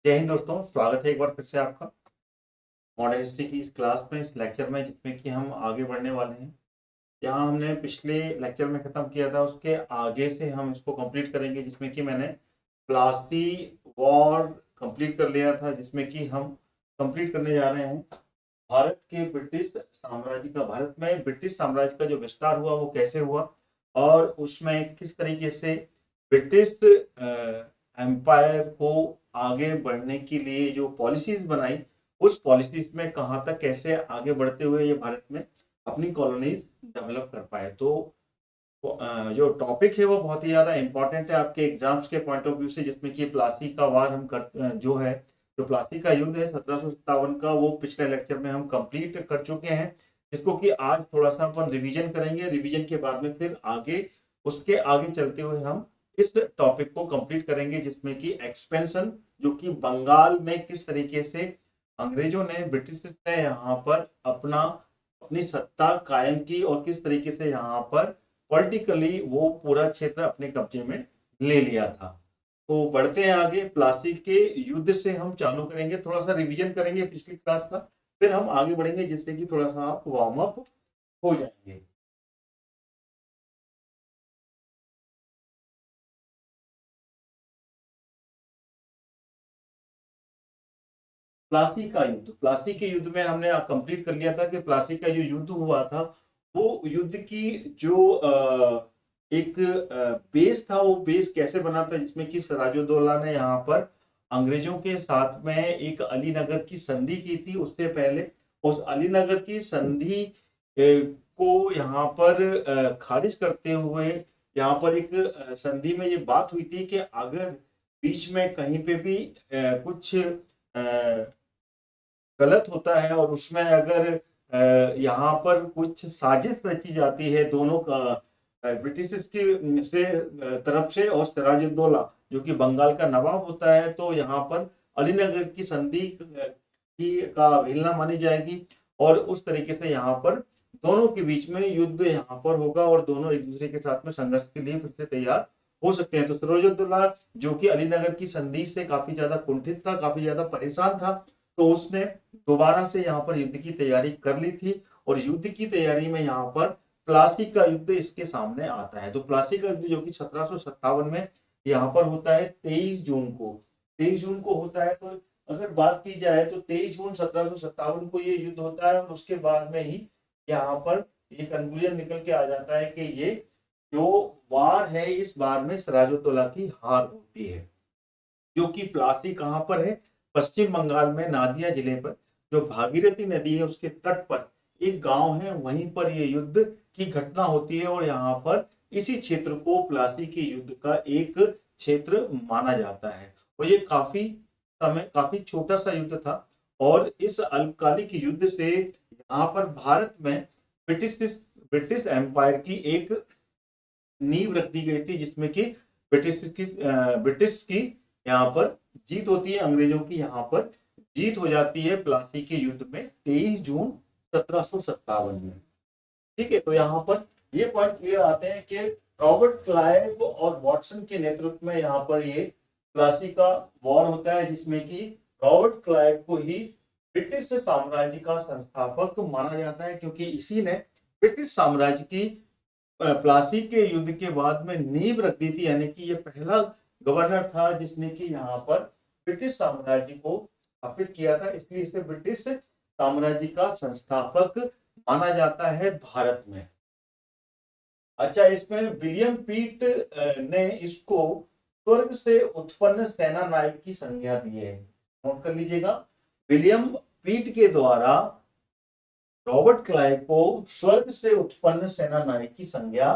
जय हिंद दोस्तों, स्वागत है एक बार फिर से आपका मॉडर्न हिस्ट्री की इस क्लास में, इस लेक्चर में, जिसमें कि हम आगे बढ़ने वाले हैं। यहाँ हमने पिछले लेक्चर में खत्म किया था, उसके आगे से हम इसको कंप्लीट करेंगे, जिसमें कि मैंने प्लासी वॉर कंप्लीट कर लिया था, जिसमें कि हम कंप्लीट करने जा रहे हैं भारत के ब्रिटिश साम्राज्य का। भारत में ब्रिटिश साम्राज्य का जो विस्तार हुआ वो कैसे हुआ, और उसमें किस तरीके से ब्रिटिश एम्पायर को आगे बढ़ने के लिए जो पॉलिसीज बनाई, उस पॉलिसीज में कहाँ तक कैसे आगे बढ़ते हुए ये भारत में अपनी कॉलोनीज डेवलप कर पाए। तो जो टॉपिक है वो बहुत ही ज्यादा इंपॉर्टेंट है आपके एग्जाम्स के पॉइंट ऑफ व्यू से, जिसमें कि प्लासी का वार हम कर जो है, जो प्लासी का युद्ध है 1757 का, वो पिछले लेक्चर में हम कंप्लीट कर चुके हैं, जिसको कि आज थोड़ा सा अपन रिवीजन करेंगे। रिवीजन के बाद में फिर आगे उसके आगे चलते हुए हम इस टॉपिक को कंप्लीट करेंगे, जिसमें कि एक्सपेंशन, जो कि बंगाल में किस तरीके से अंग्रेजों ने, ब्रिटिश ने यहाँ पर अपनी सत्ता कायम की, और किस तरीके से यहाँ पर पॉलिटिकली वो पूरा क्षेत्र अपने कब्जे में ले लिया था। तो बढ़ते हैं आगे, प्लासी के युद्ध से हम चालू करेंगे, थोड़ा सा रिवीजन करेंगे पिछली क्लास का, फिर हम आगे बढ़ेंगे, जिससे कि थोड़ा सा आप वार्म अप हो जाएंगे। प्लासी के युद्ध में हमने कंप्लीट कर लिया था कि प्लासी का जो युद्ध हुआ था, वो युद्ध की जो एक बेस था, वो बेस कैसे बना था, जिसमें कि सिराजुद्दौला ने यहाँ पर अंग्रेजों के साथ में एक अलीनगर की संधि की थी। उससे पहले उस अलीनगर की संधि को यहाँ पर खारिज करते हुए, यहाँ पर एक संधि में ये बात हुई थी कि अगर बीच में कहीं पे भी कुछ गलत होता है, और उसमें अगर यहाँ पर कुछ साजिश रची जाती है दोनों का, ब्रिटिश की से तरफ से, और सिराजुद्दौला जो कि बंगाल का नवाब होता है, तो यहाँ पर अलीनगर की संधि की का अवहेलना मानी जाएगी, और उस तरीके से यहाँ पर दोनों के बीच में युद्ध यहाँ पर होगा, और दोनों एक दूसरे के साथ में संघर्ष के लिए फिर से तैयार हो सकते हैं। तो सिराजुद्दौला जो कि अलीनगर की संधि से काफी ज्यादा कुंठित था, काफी ज्यादा परेशान था, तो उसने दोबारा से यहाँ पर युद्ध की तैयारी कर ली थी, और युद्ध की तैयारी में यहाँ पर प्लासी का युद्ध इसके सामने आता है। तो प्लासी का युद्ध जो कि 1757 में यहाँ पर होता है, 23 जून को होता है। तो अगर बात की जाए तो 23 जून 1757 को ये युद्ध होता है, और उसके बाद में ही यहाँ पर ये कंक्लूजन निकल के आ जाता है कि ये जो वार है, इस वार में सिराजुद्दौला की हार होती है। जो कि प्लासी कहाँ पर है, पश्चिम बंगाल में नादिया जिले पर, जो भागीरथी नदी है उसके तट पर एक गांव है, वहीं पर ये युद्ध की घटना होती है, और यहाँ पर इसी क्षेत्र को प्लासी के युद्ध का एक क्षेत्र माना जाता है। और ये काफी छोटा सा युद्ध था, और इस अल्पकालिक युद्ध से यहाँ पर भारत में ब्रिटिश ब्रिटिश एम्पायर की एक नींव रख दी गई थी, जिसमें कि ब्रिटिश की यहाँ पर जीत होती है, अंग्रेजों की यहाँ पर जीत हो जाती है प्लासी के युद्ध में 23 जून 1757 में। ठीक है, तो यहाँ पर ये पॉइंट क्लियर आते हैं कि रॉबर्ट क्लाइव और वॉटसन के नेतृत्व में यहाँ पर ये प्लासी का वॉर होता है, जिसमें कि रॉबर्ट क्लाइव को ही ब्रिटिश साम्राज्य का संस्थापक माना जाता है, क्योंकि इसी ने ब्रिटिश साम्राज्य की प्लासी के युद्ध के बाद में नींव रख दी थी, यानी कि ये पहला गवर्नर था जिसने कि यहाँ पर ब्रिटिश साम्राज्य को स्थापित किया था, इसलिए इसे ब्रिटिश साम्राज्य का संस्थापक माना जाता है भारत में। अच्छा, इसमें विलियम पीट ने इसको स्वर्ग से उत्पन्न सेना नायक की संज्ञा दी है। नोट कर लीजिएगा, विलियम पीट के द्वारा रॉबर्ट क्लाइव को स्वर्ग से उत्पन्न सेना नायक की संज्ञा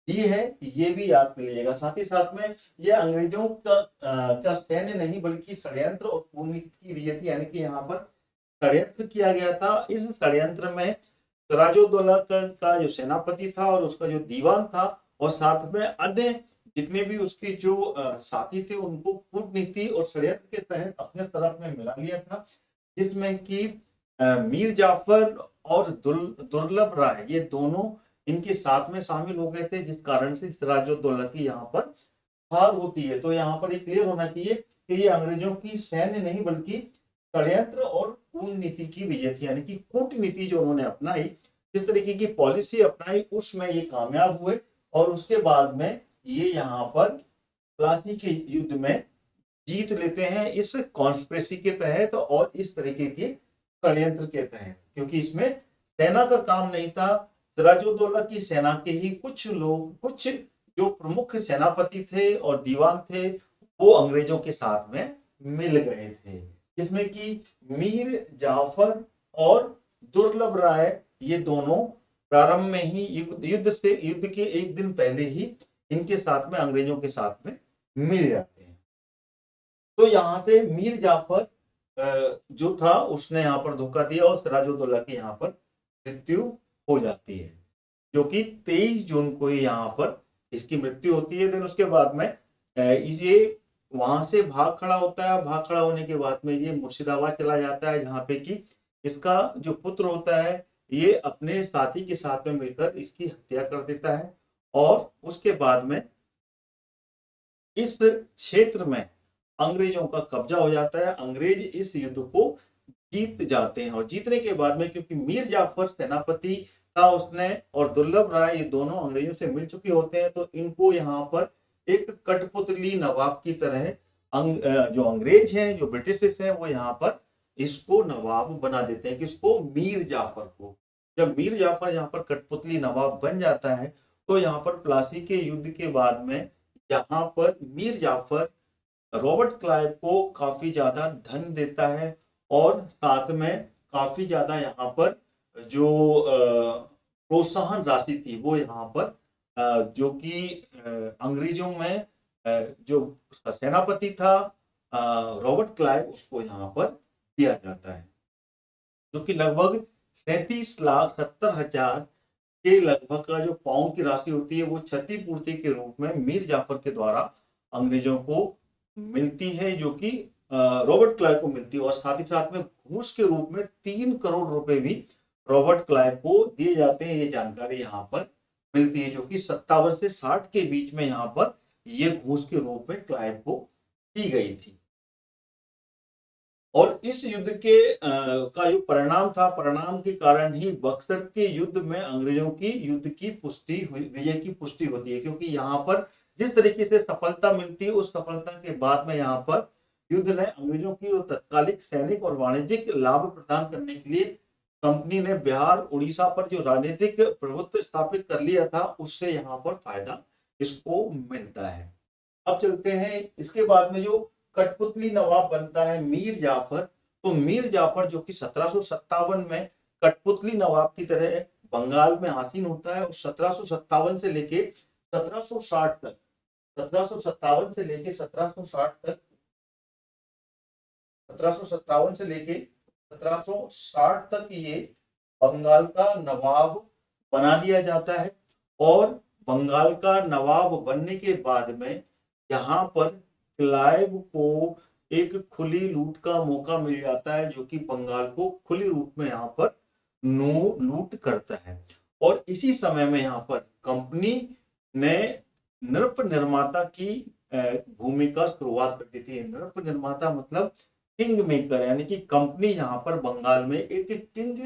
दी है, ये भी याद कर लीजिएगा। साथ ही साथ में ये अंग्रेजों का सैन्य नहीं, बल्कि षड्यंत्र और कूटनीति की रिया थी, यानी कि यहाँ पर षड्यंत्र किया गया था। इस षड्यंत्र में सिराजुद्दौला का जो सेनापति था, और उसका जो दीवान था, और साथ में अन्य जितने भी उसके जो साथी थे, उनको कूटनीति और षड्यंत्र के तहत अपने तरफ में मिला लिया था, जिसमें कि मीर जाफर और दुर्लभ राय, ये दोनों इनके साथ में शामिल हो गए थे, जिस कारण से सिराजुद्दौला की यहाँ पर हार होती है। तो यहाँ पर ये क्लियर होना चाहिए कि ये अंग्रेजों की सैन्य नहीं बल्कि षड्यंत्र और कूटनीति की विजय थी, यानी कि कूटनीति जो उन्होंने अपनाई, जिस तरीके की पॉलिसी अपनाई उसमें ये कामयाब हुए और उसके बाद में ये यहाँ पर प्लासी के युद्ध में जीत लेते हैं इस कॉन्स्पिरेसी के तहत और इस तरीके के षड्यंत्र के तहत, क्योंकि इसमें सेना का काम नहीं था। सिराजुद्दौला की सेना के ही कुछ लोग, कुछ जो प्रमुख सेनापति थे और दीवान थे, वो अंग्रेजों के साथ में मिल गए थे, जिसमें कि मीर जाफर और दुर्लभ राय, ये दोनों प्रारंभ में ही युद्ध के एक दिन पहले ही इनके साथ में, अंग्रेजों के साथ में मिल जाते हैं। तो यहाँ से मीर जाफर जो था उसने यहाँ पर धोखा दिया और सिराजुद्दौला की यहाँ पर मृत्यु हो जाती है, जो कि 23 जून को ही यहाँ पर इसकी मृत्यु होती है। दिन उसके बाद में ये वहां से भाग खड़ा होता है। भाग खड़ा होने के बाद में ये मुर्शिदाबाद चला जाता है, जहाँ पे कि इसका जो पुत्र होता है ये अपने साथी के साथ में मिलकर इसकी हत्या कर देता है और उसके बाद में इस क्षेत्र में अंग्रेजों का कब्जा हो जाता है। अंग्रेज इस युद्ध को जीत जाते हैं और जीतने के बाद में, क्योंकि मीर जाफर सेनापति था उसने और दुर्लभ राय, ये दोनों अंग्रेजों से मिल चुके होते हैं, तो इनको यहाँ पर एक कठपुतली नवाब की तरह जो अंग्रेज हैं, जो ब्रिटिश हैं, वो यहाँ पर इसको नवाब बना देते हैं। किसको? मीर जाफर को। जब मीर जाफर यहाँ पर कठपुतली नवाब बन जाता है तो यहाँ पर प्लासी के युद्ध के बाद में यहाँ पर मीर जाफर रॉबर्ट क्लाइव को काफी ज्यादा धन देता है और साथ में काफी ज्यादा यहाँ पर जो प्रोत्साहन राशि थी वो यहाँ पर जो कि अंग्रेजों में जो उसका सेनापति था रॉबर्ट क्लाइव, उसको यहाँ पर दिया जाता है, जो कि लगभग 37,70,000 के लगभग का जो पाउंड की राशि होती है वो क्षतिपूर्ति के रूप में मीर जाफर के द्वारा अंग्रेजों को मिलती है, जो कि रॉबर्ट क्लाइव को मिलती है। और साथ ही साथ में घूस के रूप में 3 करोड़ रुपए भी रॉबर्ट क्लाइव को दिए जाते हैं। ये जानकारी यहाँ पर मिलती है, जो कि 57 से 60 के बीच में यहाँ पर ये घूस के रूप में क्लाइव को दी गई थी। और इस युद्ध के का जो परिणाम था, परिणाम के कारण ही बक्सर के युद्ध में अंग्रेजों की युद्ध की पुष्टि हुई, विजय की पुष्टि होती है, क्योंकि यहाँ पर जिस तरीके से सफलता मिलती है उस सफलता के बाद में यहाँ पर युद्ध ने अंग्रेजों की तत्कालिक सैनिक और वाणिज्यिक लाभ प्रदान करने के लिए कंपनी ने बिहार उड़ीसा पर जो राजनीतिक प्रभुत्व स्थापित कर लिया था, उससे यहाँ पर फायदा इसको मिलता है। अब चलते हैं इसके बाद में जो कठपुतली नवाब बनता है मीर जाफर। तो मीर जाफर जो कि 1757 में कठपुतली नवाब की तरह बंगाल में आसीन होता है और 1757 से लेके 1760 तक, 1757 से लेके 1760 तक, 1757 से लेके 1760 तक ये बंगाल का नवाब बना दिया जाता है। और बंगाल का नवाब बनने के बाद में यहाँ पर क्लाइव को एक खुली लूट का मौका मिल जाता है, जो कि बंगाल को खुली रूप में यहाँ पर लूट करता है। और इसी समय में यहाँ पर कंपनी ने नृप निर्माता की भूमिका शुरुआत कर दी थी। नृप निर्माता मतलब किंग मेकर, यानी कि कंपनी यहाँ पर बंगाल में एक किंग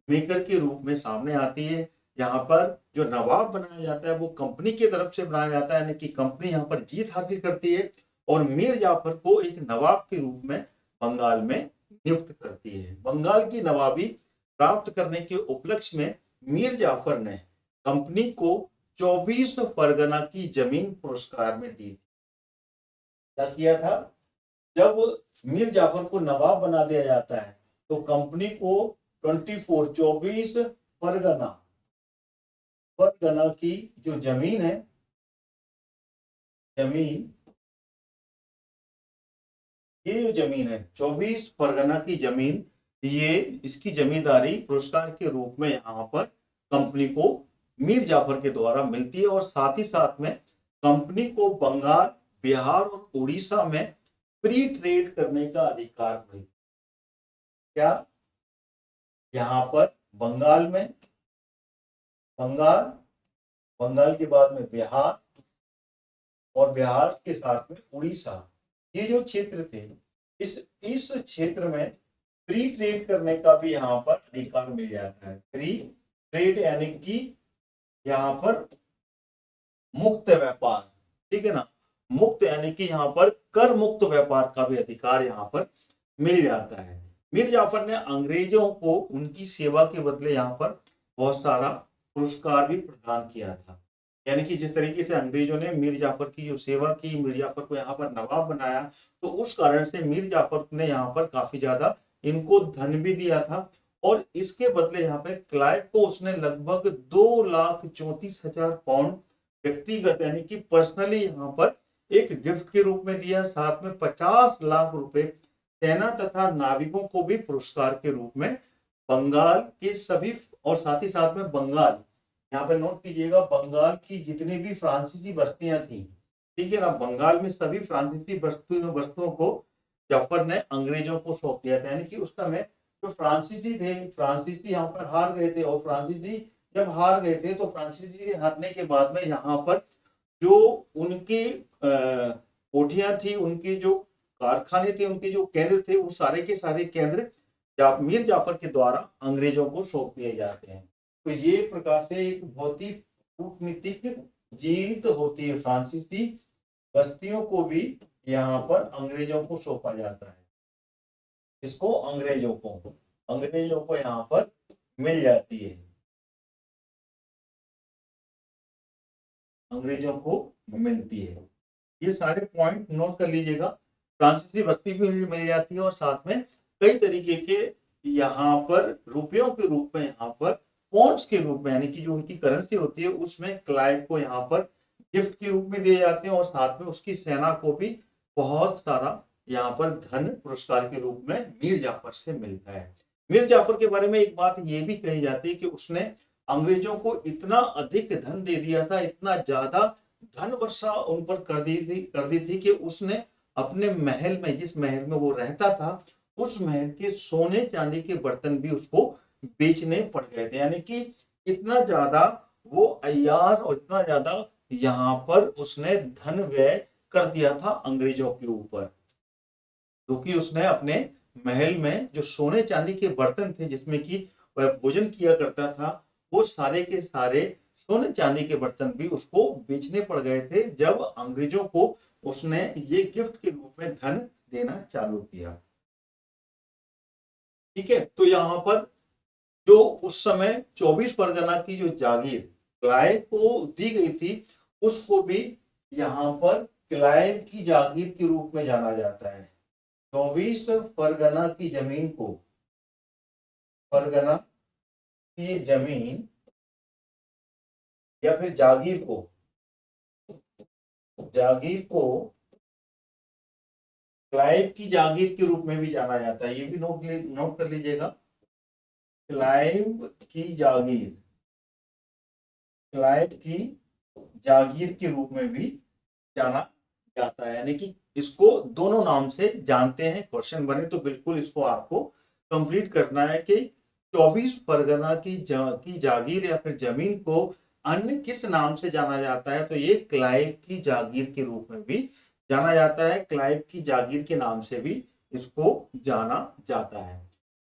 मेकर के रूप में सामने आती है। यहाँ पर जो नवाब बनाया जाता है वो कंपनी की तरफ से बनाया जाता है, यानी कि कंपनी यहाँ पर जीत हासिल करती है और मीर जाफर को एक नवाब के रूप में बंगाल में नियुक्त करती है। बंगाल की नवाबी प्राप्त करने के उपलक्ष्य में मीर जाफर ने कंपनी को 24 परगना की जमीन पुरस्कार में दी। क्या किया था? जब मीर जाफर को नवाब बना दिया जाता है तो कंपनी को 24 परगना की जो जमीन है, ये जो जमीन है 24 परगना की जमीन, ये इसकी जमींदारी पुरस्कार के रूप में यहाँ पर कंपनी को मीर जाफर के द्वारा मिलती है। और साथ ही साथ में कंपनी को बंगाल, बिहार और उड़ीसा में फ्री ट्रेड करने का अधिकार मिलता। क्या? यहाँ पर बंगाल में, बंगाल के बाद में बिहार और बिहार के साथ में उड़ीसा, ये जो क्षेत्र थे, इस क्षेत्र में फ्री ट्रेड करने का भी यहाँ पर अधिकार मिल जाता है। फ्री ट्रेड यानी कि यहाँ पर मुक्त व्यापार, ठीक है ना, मुक्त यानी कि यहाँ पर कर मुक्त व्यापार का भी अधिकार यहाँ पर मिल जाता है। मीर जाफर ने अंग्रेजों को उनकी सेवा के बदले यहाँ पर बहुत सारा पुरस्कार भी प्रदान किया था। यानी कि जिस तरीके से अंग्रेजों ने मीर जाफर की जो सेवा की, मीर जाफर को यहाँ पर नवाब बनाया, तो उस कारण से मीर जाफर ने यहाँ पर काफी ज्यादा इनको धन भी दिया था। और इसके बदले यहाँ पे क्लाइव को उसने लगभग 2,34,000 पाउंड व्यक्तिगत यानी कि पर्सनली यहाँ पर एक गिफ्ट के रूप में दिया। साथ में 50 लाख रुपए सेना तथा नाविकों को भी पुरस्कार के रूप में बंगाल के सभी, और साथ ही साथ में बंगाल, यहाँ पे नोट कीजिएगा, बंगाल की जितनी भी फ्रांसीसी बस्तियां थी, ठीक है ना, बंगाल में सभी फ्रांसीसी बस्तियों को जाफर ने अंग्रेजों को सौंप दिया था। यानी कि उस समय जो फ्रांसीसी थे, फ्रांसीसी यहाँ पर हार गए थे, और फ्रांसीसी जब हार गए थे तो फ्रांसीसी हारने के बाद में यहाँ पर जो उनकी कोठियां थी, उनके जो कारखाने थे, उनके जो केंद्र थे, वो सारे के सारे केंद्र मीर जाफर के द्वारा अंग्रेजों को सौंप दिए जाते हैं। तो ये प्रकार से एक बहुत ही कूटनीतिक जीत होती है। फ्रांसीसी बस्तियों को भी यहाँ पर अंग्रेजों को सौंपा जाता है। इसको अंग्रेजों को यहाँ पर मिल जाती है, अंग्रेजों को मिलती है। ये सारे पॉइंट नोट कर लीजिएगा। फ्रांसीसी बस्ती भी मिल जाती है, और साथ में कई तरीके के यहाँ पर रुपयों के रूप में, यहाँ पर पॉन्ड्स के रूप में, यानी कि जो उनकी करेंसी होती है उसमें क्लाइव को यहाँ पर गिफ्ट के रूप में दिए जाते हैं। और साथ में उसकी सेना को भी बहुत सारा यहाँ पर धन पुरस्कार के रूप में मीर जाफर से मिलता है। मीर जाफर के बारे में एक बात ये भी कही जाती है कि उसने अंग्रेजों को इतना अधिक धन दे दिया था, इतना ज्यादा धन वर्षा उन पर कर दी थी कि उसने अपने महल में, जिस महल में वो रहता था, उस महल के सोने चांदी के बर्तन भी उसको बेचने पड़ गए थे। यानी कि इतना ज्यादा वो अय्याज और इतना ज्यादा यहाँ पर उसने धन व्यय कर दिया था अंग्रेजों के ऊपर, क्योंकि उसने अपने महल में जो सोने चांदी के बर्तन थे जिसमें कि वह भोजन किया करता था, वो सारे के सारे सोने चांदी के बर्तन भी उसको बेचने पड़ गए थे जब अंग्रेजों को उसने ये गिफ्ट के रूप में धन देना चालू किया। ठीक है, तो यहाँ पर जो उस समय 24 परगना की जो जागीर क्लाइव को दी गई थी, उसको भी यहाँ पर क्लाइव की जागीर के रूप में जाना जाता है। 24 परगना की जमीन को, परगना की जमीन या फिर जागीर को क्लाइव की जागीर के रूप में भी जाना जाता है। ये भी नोट कर लीजिएगा, क्लाइव की जागीर के रूप में भी जाना जाता है। यानी कि इसको दोनों नाम से जानते हैं। क्वेश्चन बने तो बिल्कुल इसको आपको कंप्लीट करना है कि 24 परगना की जागीर या फिर जमीन को अन्य किस नाम से जाना जाता है, तो ये क्लाइव की जागीर के रूप में भी जाना जाता है। क्लाइव की जागीर के नाम से भी इसको जाना जाता है।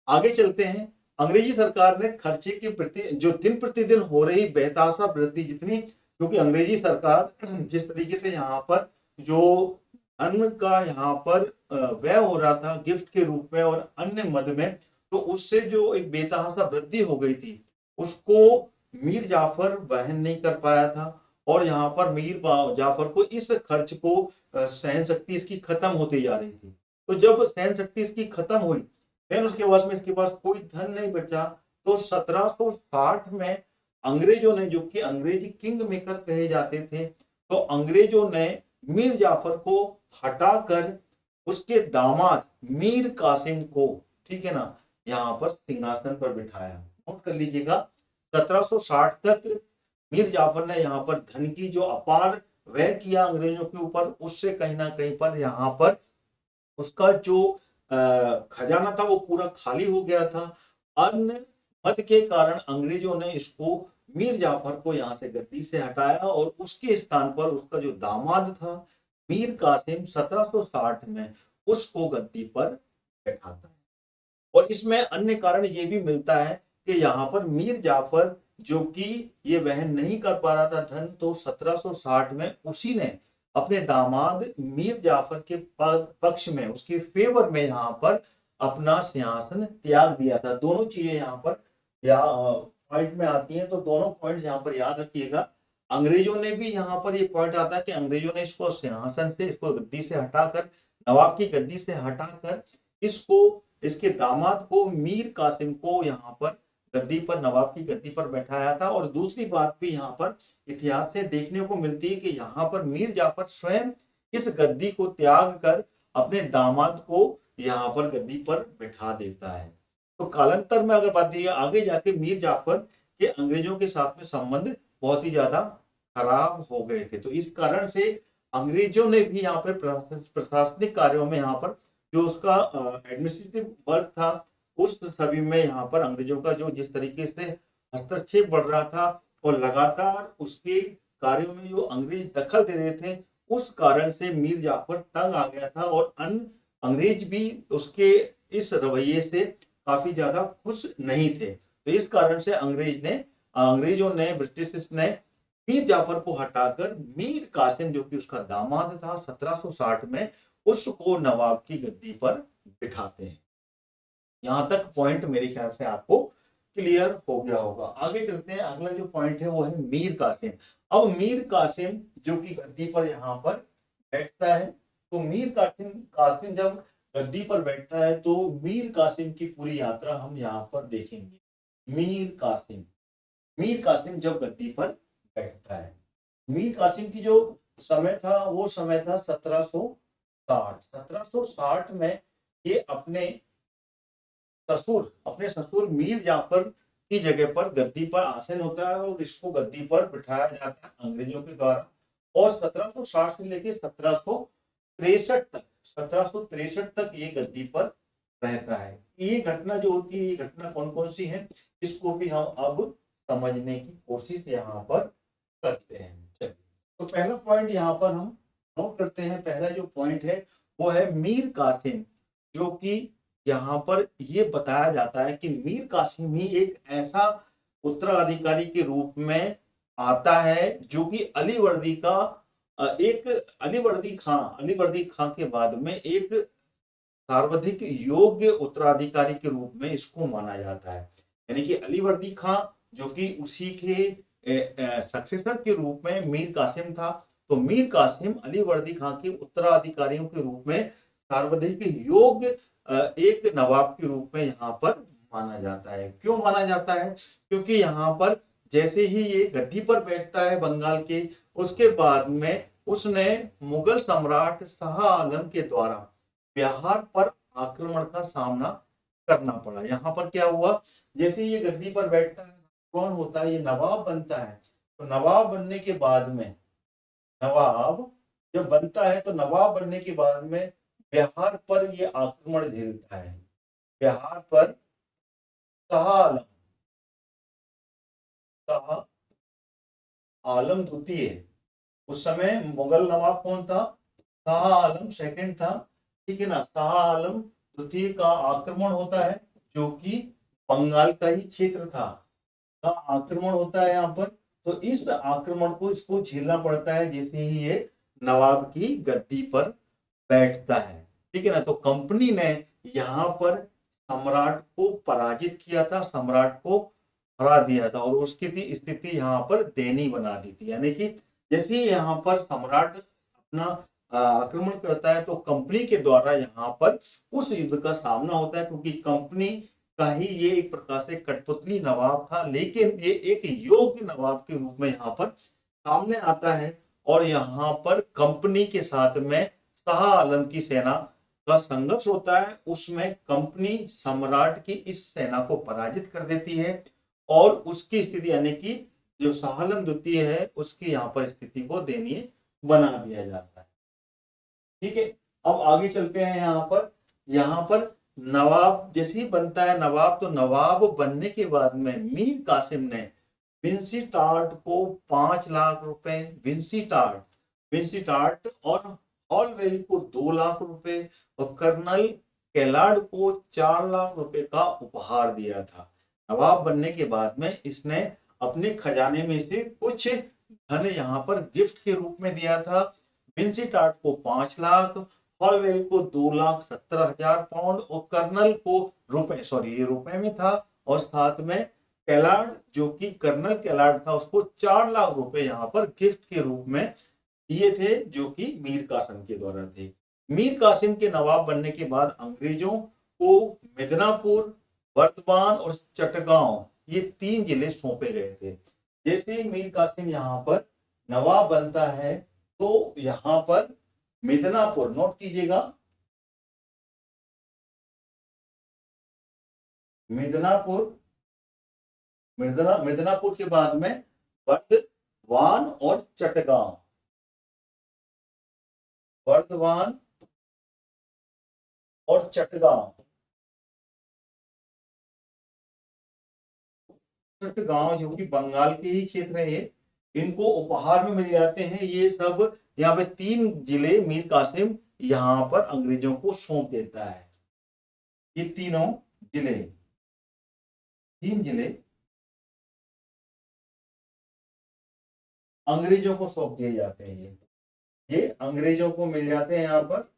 आगे चलते हैं। अंग्रेजी सरकार ने खर्चे के प्रति जो दिन प्रतिदिन हो रही बेतहाशा वृद्धि, जितनी, क्योंकि अंग्रेजी सरकार जिस तरीके से यहाँ पर जो अन्न का यहाँ पर व्यय हो रहा था गिफ्ट के रूप में और अन्य मद में, तो उससे जो एक बेतहाशा वृद्धि हो गई थी उसको मीर जाफर वहन नहीं कर पाया था। और यहाँ पर मीर जाफर को इस खर्च को सहन शक्ति इसकी खत्म होती जा रही थी। तो जब सहन शक्ति इसकी खत्म हुई, फिर उसके बाद में इसके पास कोई धन नहीं बचा, तो 1760 में अंग्रेजों ने, जो कि अंग्रेजी किंग मेकर कहे जाते थे, तो अंग्रेजों ने मीर जाफर को हटाकर उसके दामाद मीर कासिम को, ठीक है ना, यहाँ पर सिंहासन पर बिठाया। नोट कर लीजिएगा, 1760 तक मीर जाफर ने यहाँ पर धन की जो अपार व्यय किया अंग्रेजों के ऊपर, उससे कहीं ना कहीं पर यहाँ पर उसका जो खजाना था वो पूरा खाली हो गया था। अन्य मत के कारण अंग्रेजों ने इसको, मीर जाफर को यहाँ से गद्दी से हटाया और उसके स्थान पर उसका जो दामाद था मीर कासिम 1760 में उसको गद्दी पर बैठाता है। और इसमें अन्य कारण ये भी मिलता है कि यहाँ पर मीर जाफर जो कि ये वहन नहीं कर पा रहा था धन, तो 1760 में उसी ने अपने दामाद मीर जाफर के पक्ष में, उसके फेवर में यहाँ पर अपना सिंहासन त्याग दिया था। दोनों चीजें यहाँ पर या पॉइंट में आती हैं, तो दोनों पॉइंट यहाँ पर याद रखिएगा। अंग्रेजों ने भी यहाँ पर ये पॉइंट आता है कि अंग्रेजों ने इसको सिंहासन से, इसको गद्दी से हटाकर, नवाब की गद्दी से हटाकर इसको, इसके दामाद को मीर कासिम को यहाँ पर गद्दी पर, नवाब की गद्दी पर बैठाया था। और दूसरी बात भी यहाँ पर इतिहास से देखने को मिलती है कि यहाँ पर मीर जाफर स्वयं इस गद्दी को त्याग कर अपने दामाद को यहाँ पर गद्दी पर बैठा देता है। तो कालांतर में अगर बात की आगे जाके मीर जाफर के अंग्रेजों के साथ में संबंध बहुत ही ज्यादा खराब हो गए थे। तो इस कारण से अंग्रेजों ने भी यहाँ पर प्रशासनिक कार्यों में यहाँ पर जो उसका एडमिनिस्ट्रेटिव वर्क था, उस सभी में यहाँ पर अंग्रेजों का जो जिस तरीके से हस्तक्षेप बढ़ रहा था और लगातार उसके कार्यों में जो अंग्रेज दखल दे रहे थे, उस कारण से मीर जाफर तंग आ गया था और अंग्रेज भी उसके इस रवैये से काफी ज्यादा खुश नहीं थे। तो इस कारण से अंग्रेजों ने, ब्रिटिश ने मीर जाफर को हटाकर मीर कासिम जो कि उसका दामाद था 1760 में, उसको नवाब की गद्दी पर बिठाते हैं। यहां तक पॉइंट मेरे ख्याल से आपको क्लियर हो गया होगा। आगे चलते हैं, अगला जो पॉइंट है वो है मीर कासिम। अब मीर कासिम जो कि गद्दी पर यहाँ पर बैठता है, तो मीर कासिम जब गद्दी पर बैठता है तो मीर कासिम की पूरी यात्रा हम यहाँ पर देखेंगे। मीर कासिम जब गद्दी पर बैठता है, मीर कासिम की जो समय था वो समय था 1760 में ये अपने ससुर मीर जाफर की जगह पर गद्दी पर आसीन होता है और इसको गद्दी पर बिठाया जाता है अंग्रेजों के द्वारा। और 1760 से लेकर 1763 तक ये गद्दी पर रहता है। ये घटना जो होती है, ये घटना कौन कौन सी है, इसको भी हम अब समझने की कोशिश यहाँ पर करते हैं। चलिए, तो पहला पॉइंट यहाँ पर हम नोट करते हैं। पहला जो पॉइंट है वो है मीर कासिम, जो कि यहाँ पर ये बताया जाता है कि मीर कासिम ही एक ऐसा उत्तराधिकारी के रूप में आता है जो कि अलीवर्दी खां के बाद में एक सर्वाधिक योग्य उत्तराधिकारी के रूप में इसको माना जाता है। यानी कि अलीवर्दी खां जो कि उसी के सक्सेसर के रूप में मीर कासिम था, तो मीर कासिम अलीवर्दी खां के उत्तराधिकारियों के रूप में सर्वाधिक योग्य एक नवाब के रूप में यहाँ पर माना जाता है। क्यों माना जाता है? क्योंकि यहाँ पर जैसे ही ये गद्दी पर बैठता है बंगाल के, उसके बाद में उसने मुगल सम्राट शाह आलम के द्वारा बिहार पर आक्रमण का सामना करना पड़ा। यहाँ पर क्या हुआ, जैसे ये गद्दी पर बैठता है, कौन होता है, ये नवाब बनता है। तो नवाब बनने के बाद में, नवाब जब बनता है तो नवाब बनने के बाद में बिहार पर ये आक्रमण झेलता है। बिहार पर शाह आलम द्वितीय, उस समय मुगल नवाब कौन था, शाह आलम सेकंड था, ठीक है ना। शाह आलम द्वितीय का आक्रमण होता है, जो कि बंगाल का ही क्षेत्र था, का आक्रमण होता है यहाँ पर। तो इस आक्रमण को इसको झेलना पड़ता है जैसे ही ये नवाब की गद्दी पर बैठता है, ठीक है ना। तो कंपनी ने यहाँ पर सम्राट को पराजित किया था, सम्राट को हरा दिया था और उसकी स्थिति यहाँ पर दयनीय बना दी थी। यानी कि जैसे ही यहाँ पर सम्राट अपना आक्रमण करता है तो कंपनी के द्वारा यहाँ पर उस युद्ध का सामना होता है, क्योंकि कंपनी का ही ये एक प्रकार से कठपुतली नवाब था, लेकिन ये एक योग्य नवाब के रूप में यहाँ पर सामने आता है। और यहाँ पर कंपनी के साथ में शाह आलम की सेना का संघर्ष होता है, उसमें कंपनी सम्राट की इस सेना को पराजित कर देती है और उसकी स्थिति यानी कि जो शाह आलम द्वितीय है उसकी यहाँ पर स्थिति को दयनीय बना दिया जाता है, ठीक है। अब आगे चलते हैं। यहाँ पर नवाब जैसे ही बनता है नवाब, तो नवाब बनने के बाद में मीर कासिम ने विंसी टार्ट को 5 लाख रुपए, विंसी टार्ट और हॉलवेल को 2 लाख रुपए और कर्नल कैलाड को 4 लाख रुपए का उपहार दिया था। नवाब बनने के बाद में इसने अपने खजाने में से कुछ धन यहाँ पर गिफ्ट के रूप में दिया था। विंसीटार्ट को 5 लाख, हॉलवेल को 2,70,000 पाउंड और कर्नल को रुपए, सॉरी ये रुपए में था, और साथ में कैलाड जो कि कर्नल कैलाड था उसको 4 लाख रुपए यहाँ पर गिफ्ट के रूप में दिए थे, जो कि मीर कासिम के द्वारा थे। मीर कासिम के नवाब बनने के बाद अंग्रेजों को मिदनापुर, बर्दवान और चटगांव ये 3 जिले सौंपे गए थे। जैसे ही मीर कासिम यहाँ पर नवाब बनता है तो यहाँ पर मिदनापुर, नोट कीजिएगा, मिदनापुर, मिदनापुर के बाद में बर्दवान और चटगांव, बर्दवान और चटगांव, चटगांव जो कि बंगाल के ही क्षेत्र है, इनको उपहार में मिल जाते हैं। ये सब यहाँ पे 3 जिले मीर कासिम यहाँ पर अंग्रेजों को सौंप देता है। ये तीनों जिले, 3 जिले अंग्रेजों को सौंप दिए जाते हैं। ये अंग्रेजों को मिल जाते हैं, यहाँ पर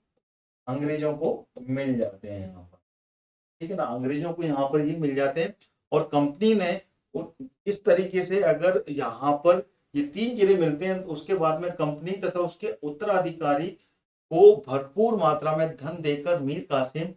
अंग्रेजों को मिल जाते हैं यहाँ पर, ठीक है ना, अंग्रेजों को यहाँ पर ये मिल जाते हैं। और कंपनी ने इस तरीके से अगर यहाँ पर ये 3 जिले मिलते हैं तो उसके बाद में कंपनी तथा उसके उत्तराधिकारी को भरपूर मात्रा में धन देकर मीर कासिम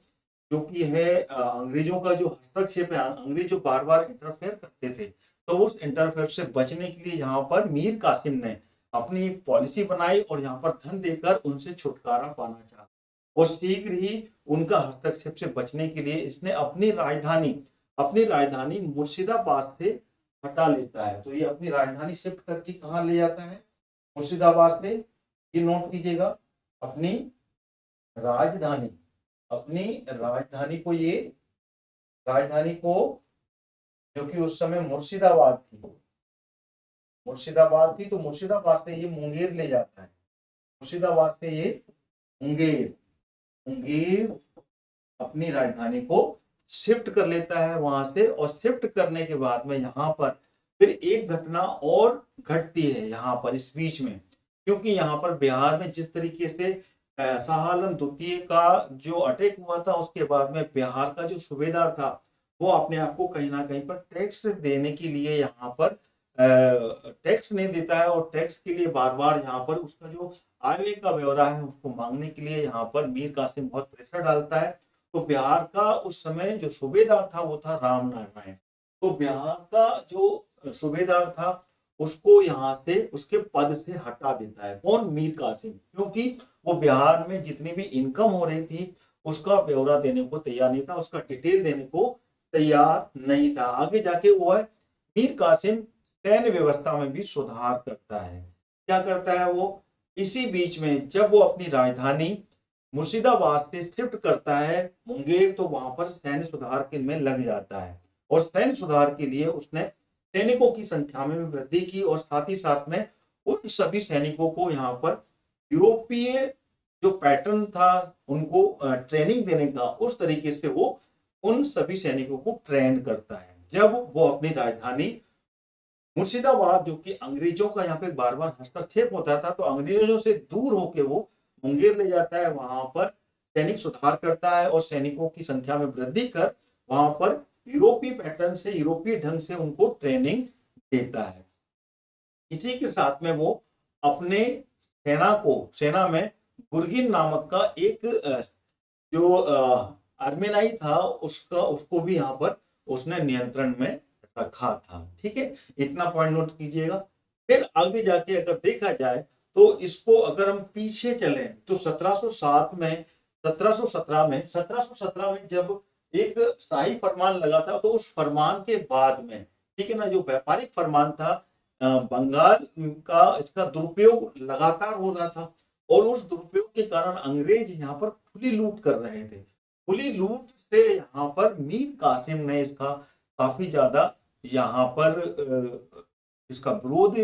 जो कि है अंग्रेजों का जो हस्तक्षेप है, अंग्रेज जो बार बार इंटरफेयर करते थे, तो उस इंटरफेयर से बचने के लिए यहाँ पर मीर कासिम ने अपनी एक पॉलिसी बनाई और यहाँ पर धन देकर उनसे छुटकारा पाना चाहा। और शीघ्र ही उनका हस्तक्षेप से बचने के लिए इसने अपनी राजधानी मुर्शिदाबाद से हटा लेता है। तो ये अपनी राजधानी शिफ्ट करके कहाँ ले जाता है? मुर्शिदाबाद से। ये नोट कीजिएगा, अपनी राजधानी, अपनी राजधानी को जो कि उस समय मुर्शिदाबाद थी, तो मुर्शिदाबाद से ये मुंगेर ले जाता है। मुर्शिदाबाद से ये मुंगेर अपनी राजधानी को शिफ्ट कर लेता है वहां से। और शिफ्ट करने के बाद में यहाँ पर फिर एक घटना और घटती है यहाँ पर इस बीच में, क्योंकि यहाँ पर बिहार में जिस तरीके से शाह आलम द्वितीय का जो अटैक हुआ था, उसके बाद में बिहार का जो सूबेदार था वो अपने आप को कहीं ना कहीं पर टैक्स देने के लिए यहाँ पर टैक्स नहीं देता है, और टैक्स के लिए बार बार यहाँ पर उसका जो आय व्यय का ब्यौरा है उसको मांगने के लिए यहाँ पर मीर कासिम बहुत प्रेशर डालता है। तो बिहार का उस समय जो सूबेदार था वो था राम नारायण। तो बिहार का जो सूबेदार था उसको यहाँ से उसके पद से हटा देता है। कौन? मीर कासिम, क्योंकि वो बिहार में जितनी भी इनकम हो रही थी उसका ब्यौरा देने को तैयार नहीं था, उसका डिटेल देने को तैयार नहीं था। आगे जाके वो है मीर कासिम सैन्य व्यवस्था में भी सुधार करता है। क्या करता है वो? इसी बीच में जब वो अपनी राजधानी मुर्शिदाबाद से शिफ्ट करता है मुंगेर, तो वहां पर सैन्य सुधार के में लग जाता है। और सैन्य सुधार के लिए उसने सैनिकों की संख्या में वृद्धि की और साथ ही साथ में उन सभी सैनिकों को यहाँ पर यूरोपीय जो पैटर्न था उनको ट्रेनिंग देने का, उस तरीके से वो उन सभी सैनिकों को ट्रेन करता है। जब वो अपनी राजधानी मुर्शिदाबाद जो कि अंग्रेजों का यहाँ पे बार बार हस्तक्षेप होता था, तो अंग्रेजों से दूर होके वो मुंगेर ले जाता है, वहां पर सैनिक सुधार करता है और सैनिकों की संख्या में वृद्धि कर वहां पर यूरोपीय पैटर्न से, यूरोपीय ढंग से उनको ट्रेनिंग देता है। इसी के साथ में वो अपने सेना में गुरगिन नामक का एक जो आर्मेनाई था उसको भी यहाँ पर उसने नियंत्रण में रखा था। ठीक है, इतना पॉइंट नोट कीजिएगा। फिर आगे जाके अगर देखा जाए तो इसको अगर हम पीछे चले तो 1717 में जब एक शाही फरमान लगा था, तो उस फरमान के बाद में, ठीक है ना, जो व्यापारिक फरमान था बंगाल का, इसका दुरुपयोग लगातार हो रहा था और उस दुरुपयोग के कारण अंग्रेज यहाँ पर खुली लूट कर रहे थे। खुली लूट से यहाँ पर मीर कासिम ने इसका काफी ज्यादा यहाँ पर इसका विरोध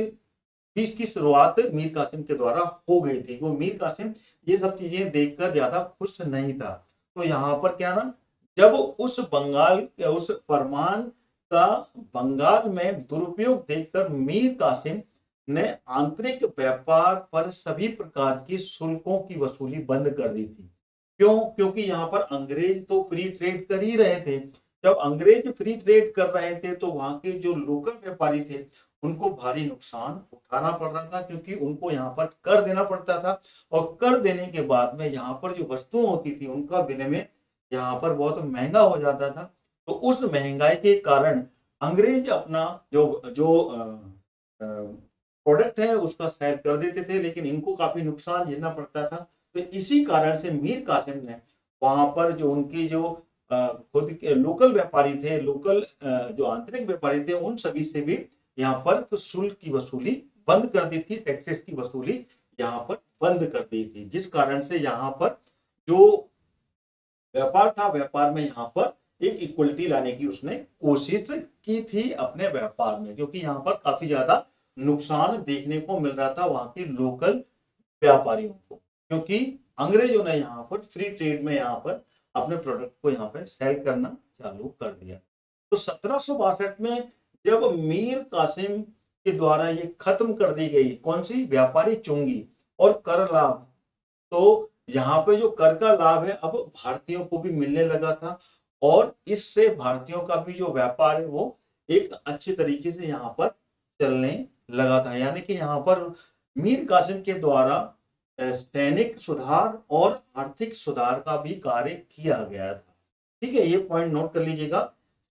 बीच की शुरुआत मीर कासिम के द्वारा हो गई थी। वो मीर कासिम ये सब चीजें देखकर ज्यादा खुश नहीं था। तो यहाँ पर क्या ना, जब उस फरमान का बंगाल में दुरुपयोग देखकर मीर कासिम ने आंतरिक व्यापार पर सभी प्रकार की शुल्कों की वसूली बंद कर दी थी। क्यों? क्योंकि यहाँ पर अंग्रेज तो फ्री ट्रेड कर ही रहे थे। जब अंग्रेज फ्री ट्रेड कर रहे थे तो वहां के जो लोकल व्यापारी थे उनको भारी नुकसान उठाना पड़ रहा था, क्योंकि उनको यहाँ पर कर देना पड़ता था। और कर देने के बाद में यहाँ पर जो वस्तुएं होती थी उनका विनिमय यहाँ पर बहुत महंगा हो जाता था। तो उस महंगाई के कारण अंग्रेज अपना जो जो प्रोडक्ट है उसका सेल कर देते थे, लेकिन इनको काफी नुकसान झेलना पड़ता था। तो इसी कारण से मीर कासिम ने वहां पर जो उनकी जो खुद के लोकल व्यापारी थे, लोकल जो आंतरिक व्यापारी थे, उन सभी से भी यहाँ पर तो शुल्क की वसूली बंद कर दी थी, टैक्सेस की वसूली यहाँ पर बंद कर दी थी। जिस कारण से यहाँ पर जो व्यापार था, व्यापार में यहाँ पर एक इक्वलिटी लाने की उसने कोशिश की थी अपने व्यापार में, क्योंकि यहाँ पर काफी ज्यादा नुकसान देखने को मिल रहा था वहां के लोकल व्यापारियों को, क्योंकि अंग्रेजों ने यहाँ पर फ्री ट्रेड में यहाँ पर अपने प्रोडक्ट को यहाँ पर सेल करना चालू कर दिया। तो 1762 में जब मीर कासिम के द्वारा ये खत्म कर दी गई कौन सी व्यापारी चुंगी और कर लाभ, तो यहाँ पे जो कर का लाभ है अब भारतीयों को भी मिलने लगा था, और इससे भारतीयों का भी जो व्यापार है वो एक अच्छे तरीके से यहाँ पर चलने लगा था। यानी कि यहाँ पर मीर कासिम के द्वारा सैनिक सुधार और आर्थिक सुधार का भी कार्य किया गया था। ठीक है, ये पॉइंट नोट कर लीजिएगा।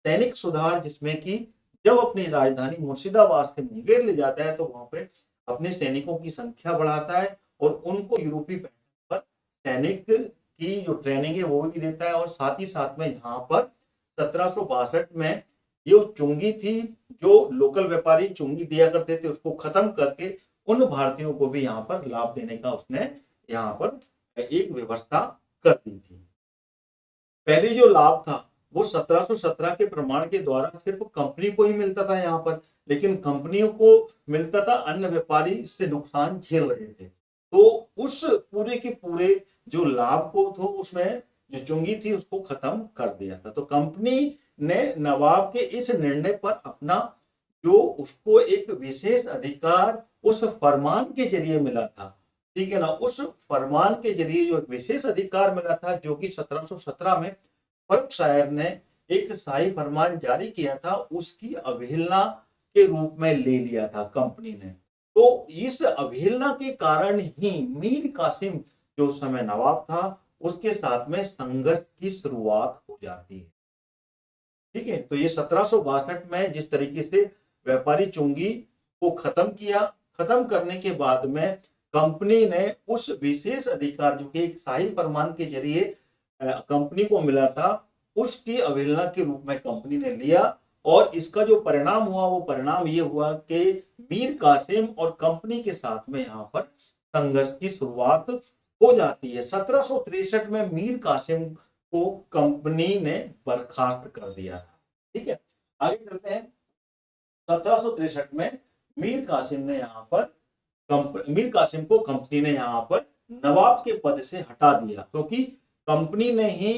सैनिक सुधार जिसमें कि जब अपनी राजधानी मुर्शिदाबाद से मुंगेर ले जाता है तो वहां पे अपने सैनिकों की संख्या बढ़ाता है और उनको यूरोपीय पैटर्न पर सैनिक की जो ट्रेनिंग है वो भी देता है। और साथ ही साथ में यहाँ पर 1762 में ये चुंगी थी, जो लोकल व्यापारी चुंगी दिया करते थे उसको खत्म करके उन भारतीयों को भी यहाँ पर लाभ देने का उसने यहाँ पर एक व्यवस्था कर दी थी। पहले जो लाभ था वो 1717 के प्रमाण के द्वारा सिर्फ कंपनी को ही मिलता था यहाँ पर, लेकिन कंपनियों को मिलता था, अन्य व्यापारी इससे नुकसान झेल रहे थे। तो उस पूरे के पूरे जो लाभ को तो उसमें जो चुंगी थी उसको खत्म कर दिया था। तो कंपनी ने नवाब के इस निर्णय पर अपना जो उसको एक विशेष अधिकार उस फरमान के जरिए मिला था, ठीक है ना, उस फरमान के जरिए जो विशेष अधिकार मिला था, जो कि 1717 में फर्रुखशायर ने एक शाही फरमान जारी किया था, उसकी अवहेलना के रूप में ले लिया था कंपनी ने। तो इस अवहेलना के कारण ही मीर कासिम जो उस समय नवाब था उसके साथ में संघर्ष की शुरुआत हो जाती है। ठीक है, तो ये 1762 में जिस तरीके से व्यापारी चुंगी को खत्म किया, खत्म करने के बाद में कंपनी ने उस विशेष अधिकार जो कि एक शाही फरमान के जरिए कंपनी को मिला था, उसकी अवहेलना के रूप में कंपनी ने लिया। और इसका जो परिणाम हुआ वो परिणाम ये हुआ कि मीर कासिम और कंपनी के साथ में यहाँ पर संघर्ष की शुरुआत हो जाती है। 1763 में मीर कासिम को कंपनी ने बर्खास्त कर दिया था। ठीक है, आगे चलते हैं। 1763 में मीर कासिम ने यहाँ पर मीर कासिम को कंपनी ने यहाँ पर नवाब के पद से हटा दिया, क्योंकि कंपनी ने ही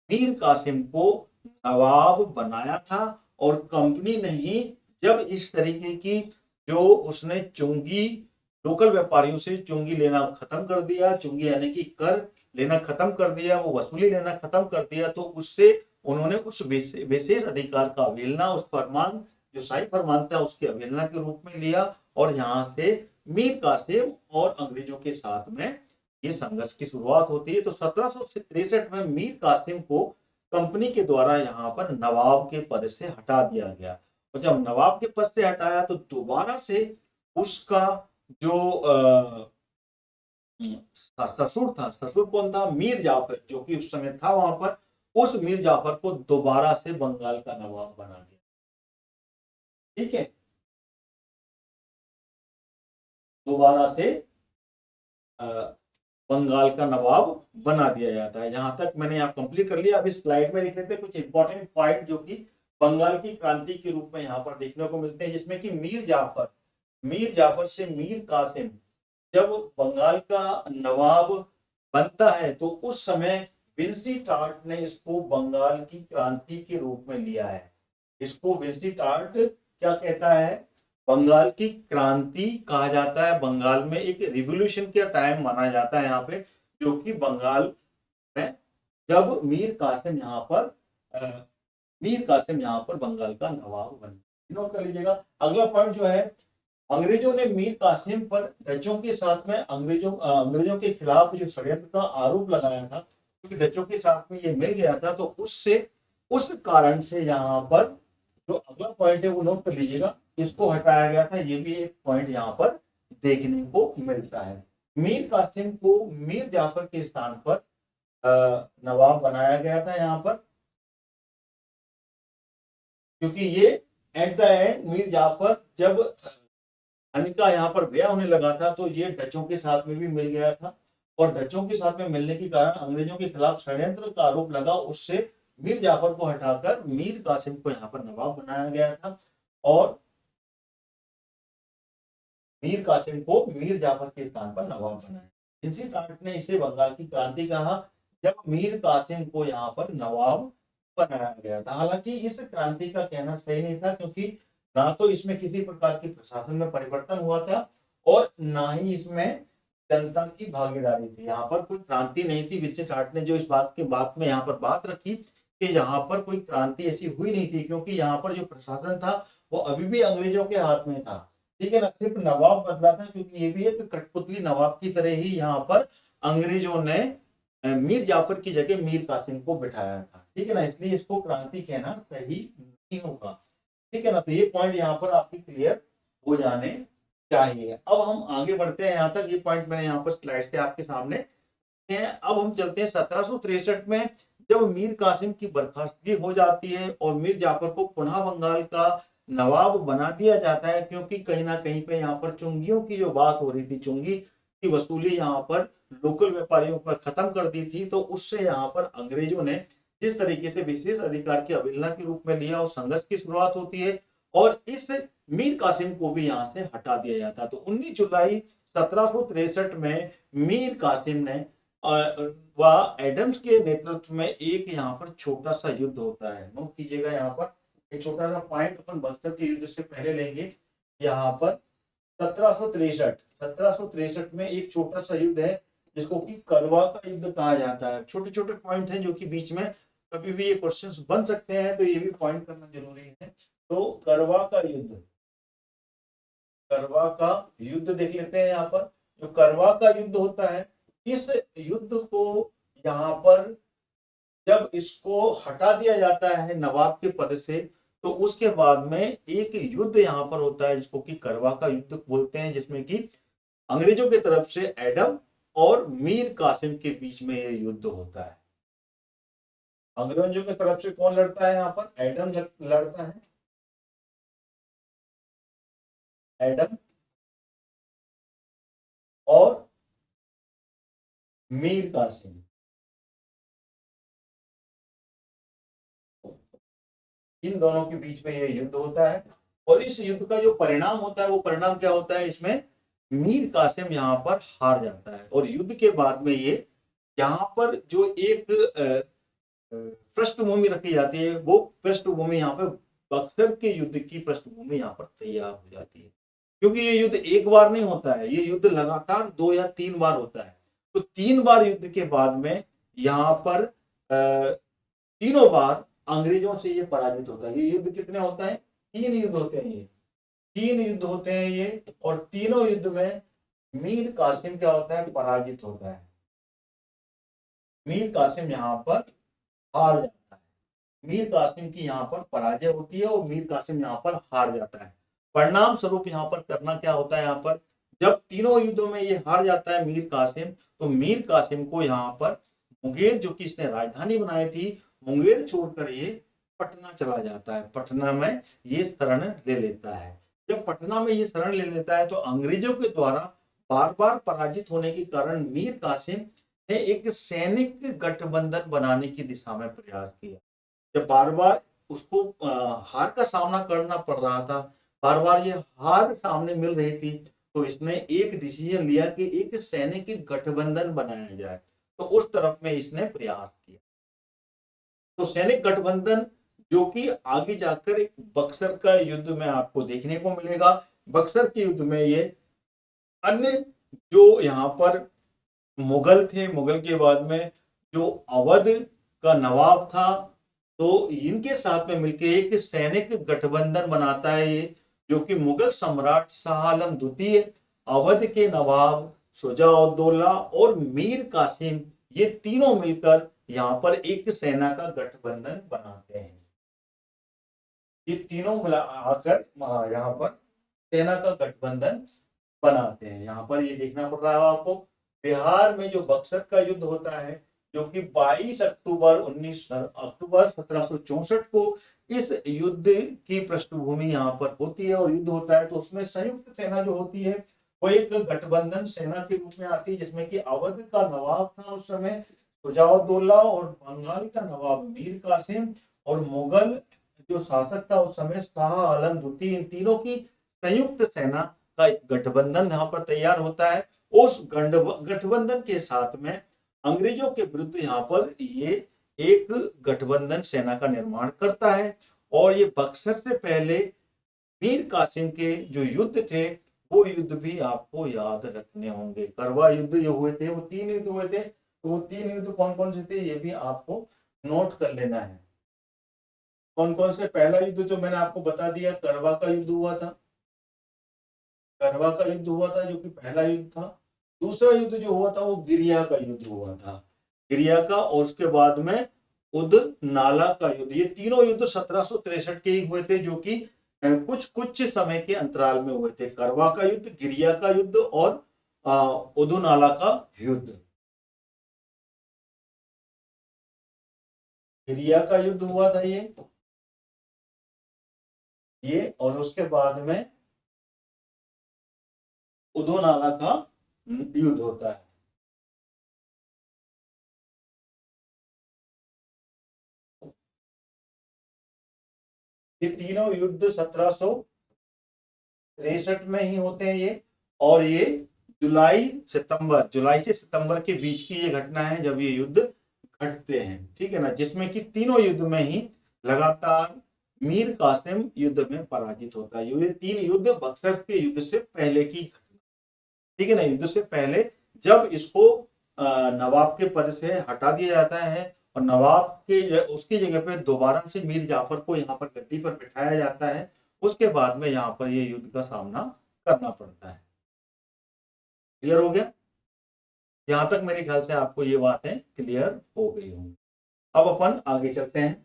मीर कासिम को नवाब बनाया था। और कंपनी ने ही जब इस तरीके की जो उसने चुंगी लोकल व्यापारियों से चुंगी लेना खत्म कर दिया, चुंगी यानी कि कर लेना खत्म कर दिया, वो वसूली लेना खत्म कर दिया, तो उससे उन्होंने उस विशेष अधिकार का अवहेलना, उस फरमान जो शाही फरमान था उसकी अवहेलना के रूप में लिया। और यहाँ से मीर कासिम और अंग्रेजों के साथ में ये संघर्ष की शुरुआत होती है। तो 1763 में मीर कासिम को कंपनी के द्वारा यहाँ पर नवाब के पद से हटा दिया गया। और जब नवाब के पद से हटाया तो दोबारा से उसका जो ससुर था, ससुर कौन था, मीर जाफर, जो कि उस समय था वहां पर, उस मीर जाफर को दोबारा से बंगाल का नवाब बना दिया। ठीक है, दोबारा से बंगाल का नवाब बना दिया जाता है। जहां तक मैंने यहाँ कंप्लीट कर लिया। अभी स्लाइड में लिख लेते कुछ इंपॉर्टेंट पॉइंट जो कि बंगाल की क्रांति के रूप में यहाँ पर देखने को मिलते हैं, जिसमें कि मीर जाफर मीर जाफर से मीर कासिम जब बंगाल का नवाब बनता है तो उस समय विंसी टार्ट ने इसको बंगाल की क्रांति के रूप में लिया है। इसको विंसी टार्ट क्या कहता है? बंगाल की क्रांति कहा जाता है। बंगाल में एक रिवोल्यूशन का टाइम माना जाता है यहाँ पे, जो कि बंगाल में जब मीर कासिम यहाँ पर बंगाल का नवाब बने। नोट कर लीजिएगा। अगला पॉइंट जो है, अंग्रेजों ने मीर कासिम पर डचों के साथ में अंग्रेजों के खिलाफ जो षड्यंत्र का आरोप लगाया था, क्योंकि डचों के साथ में ये मिल गया था, तो उस कारण से यहाँ पर जो अगला पॉइंट है वो नोट कर लीजिएगा, इसको हटाया गया था। ये भी एक पॉइंट यहाँ पर देखने को मिलता है। मीर कासिम को मीर जाफर के स्थान पर नवाब बनाया गया था यहाँ पर, क्योंकि ये at the end Mir Jafar जब हनिका यहाँ पर ब्याह होने लगा था तो ये डचों के साथ में भी मिल गया था, और डचों के साथ में मिलने के कारण अंग्रेजों के खिलाफ षड्यंत्र का आरोप लगा। उससे मीर जाफर को हटाकर मीर कासिम को यहाँ पर नवाब बनाया गया था, और मीर कासिम को मीर जाफर के स्थान पर नवाब बनाया। विंसी टार्ट ने इसे बंगाल की क्रांति कहा जब मीर कासिम को यहाँ पर नवाब बनाया गया था। हालांकि इस क्रांति का कहना सही नहीं था, क्योंकि ना तो इसमें किसी प्रकार की प्रशासन में परिवर्तन हुआ था और ना ही इसमें जनता की भागीदारी थी। यहाँ पर कोई क्रांति नहीं थी। विंसी टार्ट ने जो इस बात के बाद में यहाँ पर बात रखी कि यहाँ पर कोई क्रांति ऐसी हुई नहीं थी, क्योंकि यहाँ पर जो प्रशासन था वो अभी भी अंग्रेजों के हाथ में था। ठीक है ना, सिर्फ नवाब बदला था, क्योंकि ये भी एक कठपुतली नवाब की तरह ही यहाँ पर अंग्रेजों ने मीर जाफर की जगह मीर कासिम को बिठाया था। ठीक है ना, इसलिए इसको क्रांति कहना सही नहीं होगा। ठीक है ना, तो ये पॉइंट यहाँ पर आपकी क्लियर हो जाने चाहिए। अब हम आगे बढ़ते हैं। यहाँ तक ये पॉइंट मैंने यहाँ पर स्लाइड से आपके सामने हैं। अब हम चलते हैं 1763 में, जब मीर कासिम की बर्खास्तगी हो जाती है और मीर जाफर को पुनः बंगाल का नवाब बना दिया जाता है, क्योंकि कहीं ना कहीं पे यहाँ पर चुंगियों की जो बात हो रही थी, चुंगी की वसूली यहाँ पर लोकल व्यापारियों पर खत्म कर दी थी, तो उससे यहाँ पर अंग्रेजों ने जिस तरीके से विशेष अधिकार की अवहेलना के रूप में लिया, उस संघर्ष की शुरुआत होती है और इस मीर कासिम को भी यहाँ से हटा दिया जाता है। तो 19 जुलाई 1763 में मीर कासिम ने व एडम्स के नेतृत्व में एक यहाँ पर छोटा सा युद्ध होता है। नोट कीजिएगा, यहाँ पर एक छोटा सा पॉइंट अपन बक्सर के युद्ध से पहले लेंगे। यहाँ पर 1763 में एक छोटा सा युद्ध है जिसको कि करवा का युद्ध कहा जाता है। छोटे छोटे पॉइंट हैं जो कि बीच में कभी भी ये क्वेश्चंस बन सकते हैं, तो ये भी पॉइंट करना जरूरी है। तो करवा का युद्ध देख लेते हैं। यहाँ पर जो करवा का युद्ध होता है, इस युद्ध को यहाँ पर जब इसको हटा दिया जाता है नवाब के पद से, तो उसके बाद में एक युद्ध यहाँ पर होता है जिसको कि करवा का युद्ध बोलते हैं, जिसमें कि अंग्रेजों की तरफ से एडम और मीर कासिम के बीच में यह युद्ध होता है। अंग्रेजों की तरफ से कौन लड़ता है? यहाँ पर एडम लड़ता है। एडम और मीर कासिम, इन दोनों के बीच में यह युद्ध होता है। और इस युद्ध का जो परिणाम होता है, वो परिणाम क्या होता है? इसमें मीर कासिम यहाँ पर हार जाता है और युद्ध के बाद में ये यहाँ पर जो एक पृष्ठभूमि रखी जाती है, वो पृष्ठभूमि यहाँ पे बक्सर के युद्ध की पृष्ठभूमि यहाँ पर तैयार हो जाती है। क्योंकि ये युद्ध एक बार नहीं होता है, ये युद्ध लगातार 2 या 3 बार होता है। तो 3 बार युद्ध के बाद में यहाँ पर तीनों बार अंग्रेजों से ये पराजित होता है। ये युद्ध कितने होता है? 3 युद्ध होते हैं। ये 3 युद्ध होते हैं ये, और तीनों युद्ध में मीर कासिम क्या होता है? पराजित होता है। मीर कासिम यहाँ पर हार जाता है। मीर कासिम की यहाँ पर पराजय होती है और मीर कासिम यहाँ पर हार जाता है। परिणाम स्वरूप यहाँ पर करना क्या होता है? यहाँ पर जब तीनों युद्धों में ये हार जाता है मीर कासिम, तो मीर कासिम को यहाँ पर मुंगेर, जो कि इसने राजधानी बनाई थी, मुंगेर छोड़कर ये पटना चला जाता है। पटना में ये शरण ले लेता है। जब पटना में ये शरण ले लेता है, तो अंग्रेजों के द्वारा बार बार पराजित होने के कारण मीर कासिम ने एक सैनिक गठबंधन बनाने की दिशा में प्रयास किया। जब बार बार उसको हार का सामना करना पड़ रहा था, बार बार ये हार सामने मिल रही थी, तो इसने एक डिसीजन लिया कि एक सैनिक गठबंधन बनाया जाए। तो उस तरफ में इसने प्रयास किया। तो सैनिक गठबंधन जो कि आगे जाकर एक बक्सर का युद्ध में आपको देखने को मिलेगा। बक्सर के युद्ध में ये अन्य जो यहाँ पर मुगल थे, मुगल के बाद में जो अवध का नवाब था, तो इनके साथ में मिलकर एक सैनिक गठबंधन बनाता है ये, जो कि मुगल सम्राट शाह आलम द्वितीय, अवध के नवाब शुजा-उद-दौला और मीर कासिम, ये तीनों मिलकर यहाँ पर एक सेना का गठबंधन बनाते हैं। ये तीनों मिला आकर यहाँ पर सेना का गठबंधन बनाते हैं। यहाँ पर ये देखना पड़ रहा है आपको, बिहार में जो बक्सर का युद्ध होता है, जो कि 22 अक्टूबर 1764 को इस युद्ध की पृष्ठभूमि यहाँ पर होती है और युद्ध होता है। तो उसमें संयुक्त सेना जो होती है वो एक गठबंधन सेना के रूप में आती है, जिसमें कि अवध का नवाब था उस समय शुजा-उद-दौला और बंगाल का नवाब मीर कासिम और मुगल जो शासक था उस समय शाह आलम द्वितीय, इन तीनों की संयुक्त सेना का एक गठबंधन यहाँ पर तैयार होता है। उस गठबंधन के साथ में अंग्रेजों के विरुद्ध यहाँ पर ये एक गठबंधन सेना का निर्माण करता है। और ये बक्सर से पहले मीर कासिम के जो युद्ध थे वो युद्ध भी आपको याद रखने होंगे। करवा युद्ध जो हुए थे वो 3 युद्ध हुए थे, तो वो 3 युद्ध कौन कौन से थे ये भी आपको नोट कर लेना है। कौन कौन से? पहला युद्ध जो मैंने आपको बता दिया, करवा का युद्ध हुआ था, करवा का युद्ध हुआ था जो कि पहला युद्ध था। दूसरा युद्ध जो हुआ था वो गिरिया का युद्ध हुआ था, गिरिया का। और उसके बाद में उद नाला का युद्ध। ये तीनों युद्ध 1763 के ही हुए थे, जो कि कुछ कुछ समय के अंतराल में हुए थे। करवा का युद्ध, गिरिया का युद्ध और उदुनाला का युद्ध। गिरिया का युद्ध हुआ था ये, और उसके बाद में उदुनाला का युद्ध होता है। ये तीनों युद्ध 1763 में ही होते हैं ये। और ये जुलाई से सितंबर के बीच की ये घटना है जब ये युद्ध घटते हैं, ठीक है ना। जिसमें कि तीनों युद्ध में ही लगातार मीर कासिम युद्ध में पराजित होता है। ये 3 युद्ध बक्सर के युद्ध से पहले की घटना, ठीक है ना। युद्ध से पहले जब इसको नवाब के पद से हटा दिया जाता है और नवाब के उसकी जगह पे दोबारा से मीर जाफर को यहाँ पर गद्दी पर बिठाया जाता है, उसके बाद में यहाँ पर ये युद्ध का सामना करना पड़ता है। क्लियर हो गया? यहाँ तक मेरे ख्याल से आपको ये बातें क्लियर हो गई होंगी। अब अपन आगे चलते हैं।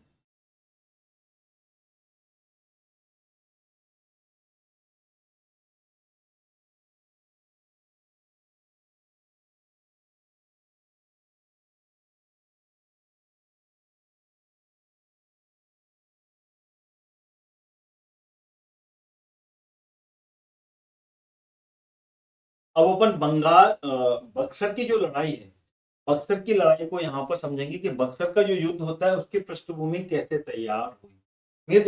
अब अपन बक्सर की जो लड़ाई है, बक्सर की लड़ाई को यहाँ पर समझेंगे कि बक्सर का जो युद्ध होता है उसकी पृष्ठभूमि कैसे तैयार हुई। मीर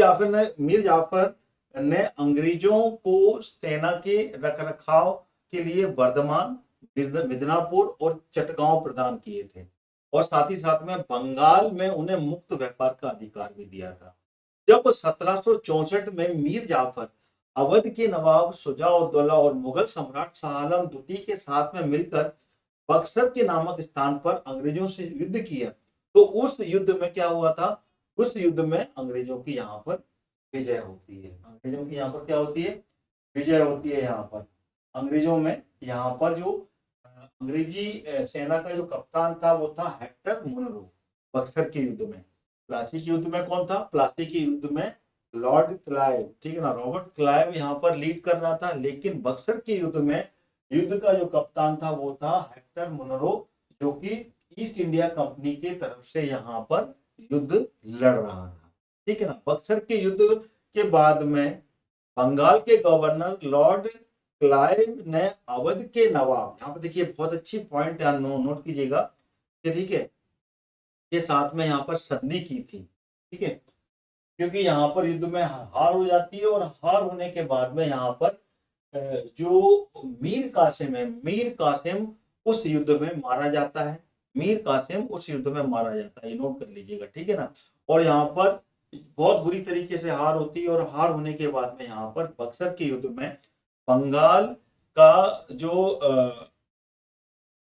जाफर ने अंग्रेजों को सेना के रखरखाव के लिए बर्धमान, मिदनापुर और चटगांव प्रदान किए थे, और साथ ही साथ में बंगाल में उन्हें मुक्त व्यापार का अधिकार भी दिया था। जब 1764 में मीर जाफर अवध के नवाब शुजा-उद-दौला और मुगल सम्राट शाह आलम द्वितीय के साथ में मिलकर बक्सर के नामक स्थान पर अंग्रेजों से युद्ध किया, तो उस युद्ध में क्या हुआ था? उस युद्ध में अंग्रेजों की यहाँ पर विजय होती है। अंग्रेजों की यहाँ पर क्या होती है? विजय होती है। यहाँ पर अंग्रेजों में यहाँ पर जो अंग्रेजी सेना का जो कप्तान था वो था हेक्टर मुनरो। बक्सर के युद्ध में, प्लासी के युद्ध में कौन था? प्लासी के युद्ध में लॉर्ड क्लाइव, ठीक है ना, रॉबर्ट क्लाइव यहाँ पर लीड कर रहा था। लेकिन बक्सर के युद्ध में युद्ध का जो कप्तान था वो था हेक्टर मुनरो, जो कि ईस्ट इंडिया कंपनी की तरफ से यहाँ पर युद्ध लड़ रहा था, ठीक है ना। बक्सर के युद्ध के बाद में बंगाल के गवर्नर लॉर्ड क्लाइव ने अवध के नवाब, यहाँ पर देखिए बहुत अच्छी पॉइंट ध्यान नोट कीजिएगा, ठीक है, के साथ में यहाँ पर संधि की थी, ठीक है। क्योंकि यहाँ पर युद्ध में हार हो जाती है, और हार होने के बाद में यहाँ पर जो मीर कासिम है, मीर कासिम उस युद्ध में मारा जाता है, मीर कासिम उस युद्ध में मारा जाता है, ये नोट कर लीजिएगा, ठीक है ना। और यहाँ पर बहुत बुरी तरीके से हार होती है, और हार होने के बाद में यहाँ पर बक्सर के युद्ध में बंगाल का जो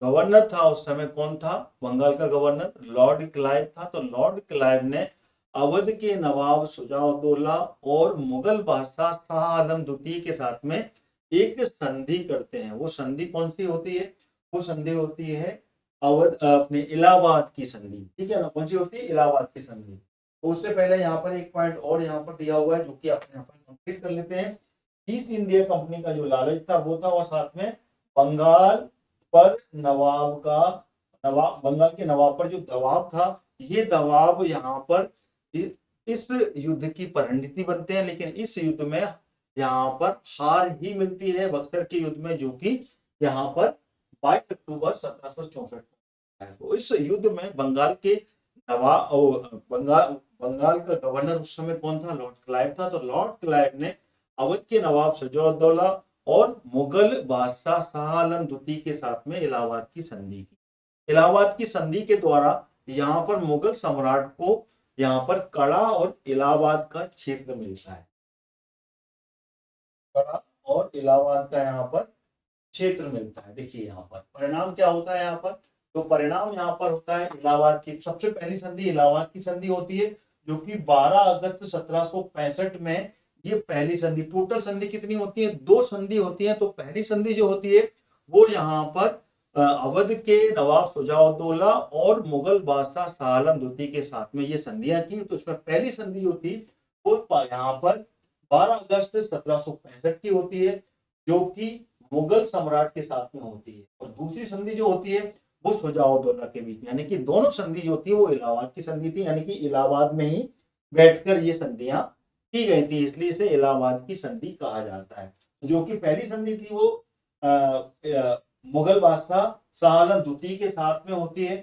गवर्नर था उस समय, कौन था बंगाल का गवर्नर? लॉर्ड क्लाइव था। तो लॉर्ड क्लाइव ने अवध के नवाब शुजाउद्दौला और मुगल बादशाह शाह आलम द्वितीय के साथ में एक संधि करते हैं। वो संधि कौन सी होती है? वो संधि होती है अवध अपने इलाहाबाद की संधि, ठीक है ना। कौन सी होती है? इलाहाबाद की संधि। तो उससे पहले यहाँ पर एक पॉइंट और यहाँ पर दिया हुआ है, जो कि अपने यहाँ पर कंप्लीट कर लेते हैं। ईस्ट इंडिया कंपनी का जो लालच था वो था, और साथ में बंगाल पर नवाब का, नवाब बंगाल के नवाब पर जो दबाव था, ये दबाव यहाँ पर इस युद्ध की परिणति बनते हैं। लेकिन इस युद्ध में यहाँ पर हार ही मिलती है बक्सर के युद्ध में, जो कि यहाँ पर 22 अक्टूबर 1764 है। तो इस युद्ध में बंगाल के नवाब, बंगाल का गवर्नर उस समय कौन था? लॉर्ड क्लाइव था। तो लॉर्ड क्लाइव ने अवध के नवाब शुजाउद्दौला और मुगल बादशाह शाह आलम द्वितीय के साथ में इलाहाबाद की संधि की। इलाहाबाद की संधि के द्वारा यहाँ पर मुगल सम्राट को यहाँ पर कड़ा और इलाहाबाद का क्षेत्र मिलता है। कड़ा और इलाहाबाद का यहाँ पर क्षेत्र मिलता है। देखिए यहाँ पर परिणाम क्या होता है यहाँ पर? तो परिणाम यहाँ पर होता है इलाहाबाद की सबसे पहली संधि इलाहाबाद की संधि होती है, जो कि 12 अगस्त 1765 में ये पहली संधि। टोटल संधि कितनी होती है? 2 संधि होती है। तो पहली संधि जो होती है वो यहाँ पर अवध के नवाब शुजाउद्दौला और मुगल बादशाह शाह आलम द्वितीय के साथ में ये संधियां की। तो इसमें पहली संधि होती वो यहाँ पर 12 अगस्त 1765 की होती है, जो कि मुगल सम्राट के साथ में होती है। और दूसरी संधि जो होती है वो शुजाउद्दौला के बीच में, यानी कि दोनों संधि जो होती है वो इलाहाबाद की संधि थी, यानी कि इलाहाबाद में ही बैठकर ये संधियां की गई थी, इसलिए इसे इलाहाबाद की संधि कहा जाता है। जो कि पहली संधि थी वो मुगल बादशाह शाह आलम द्वितीय के साथ में होती है,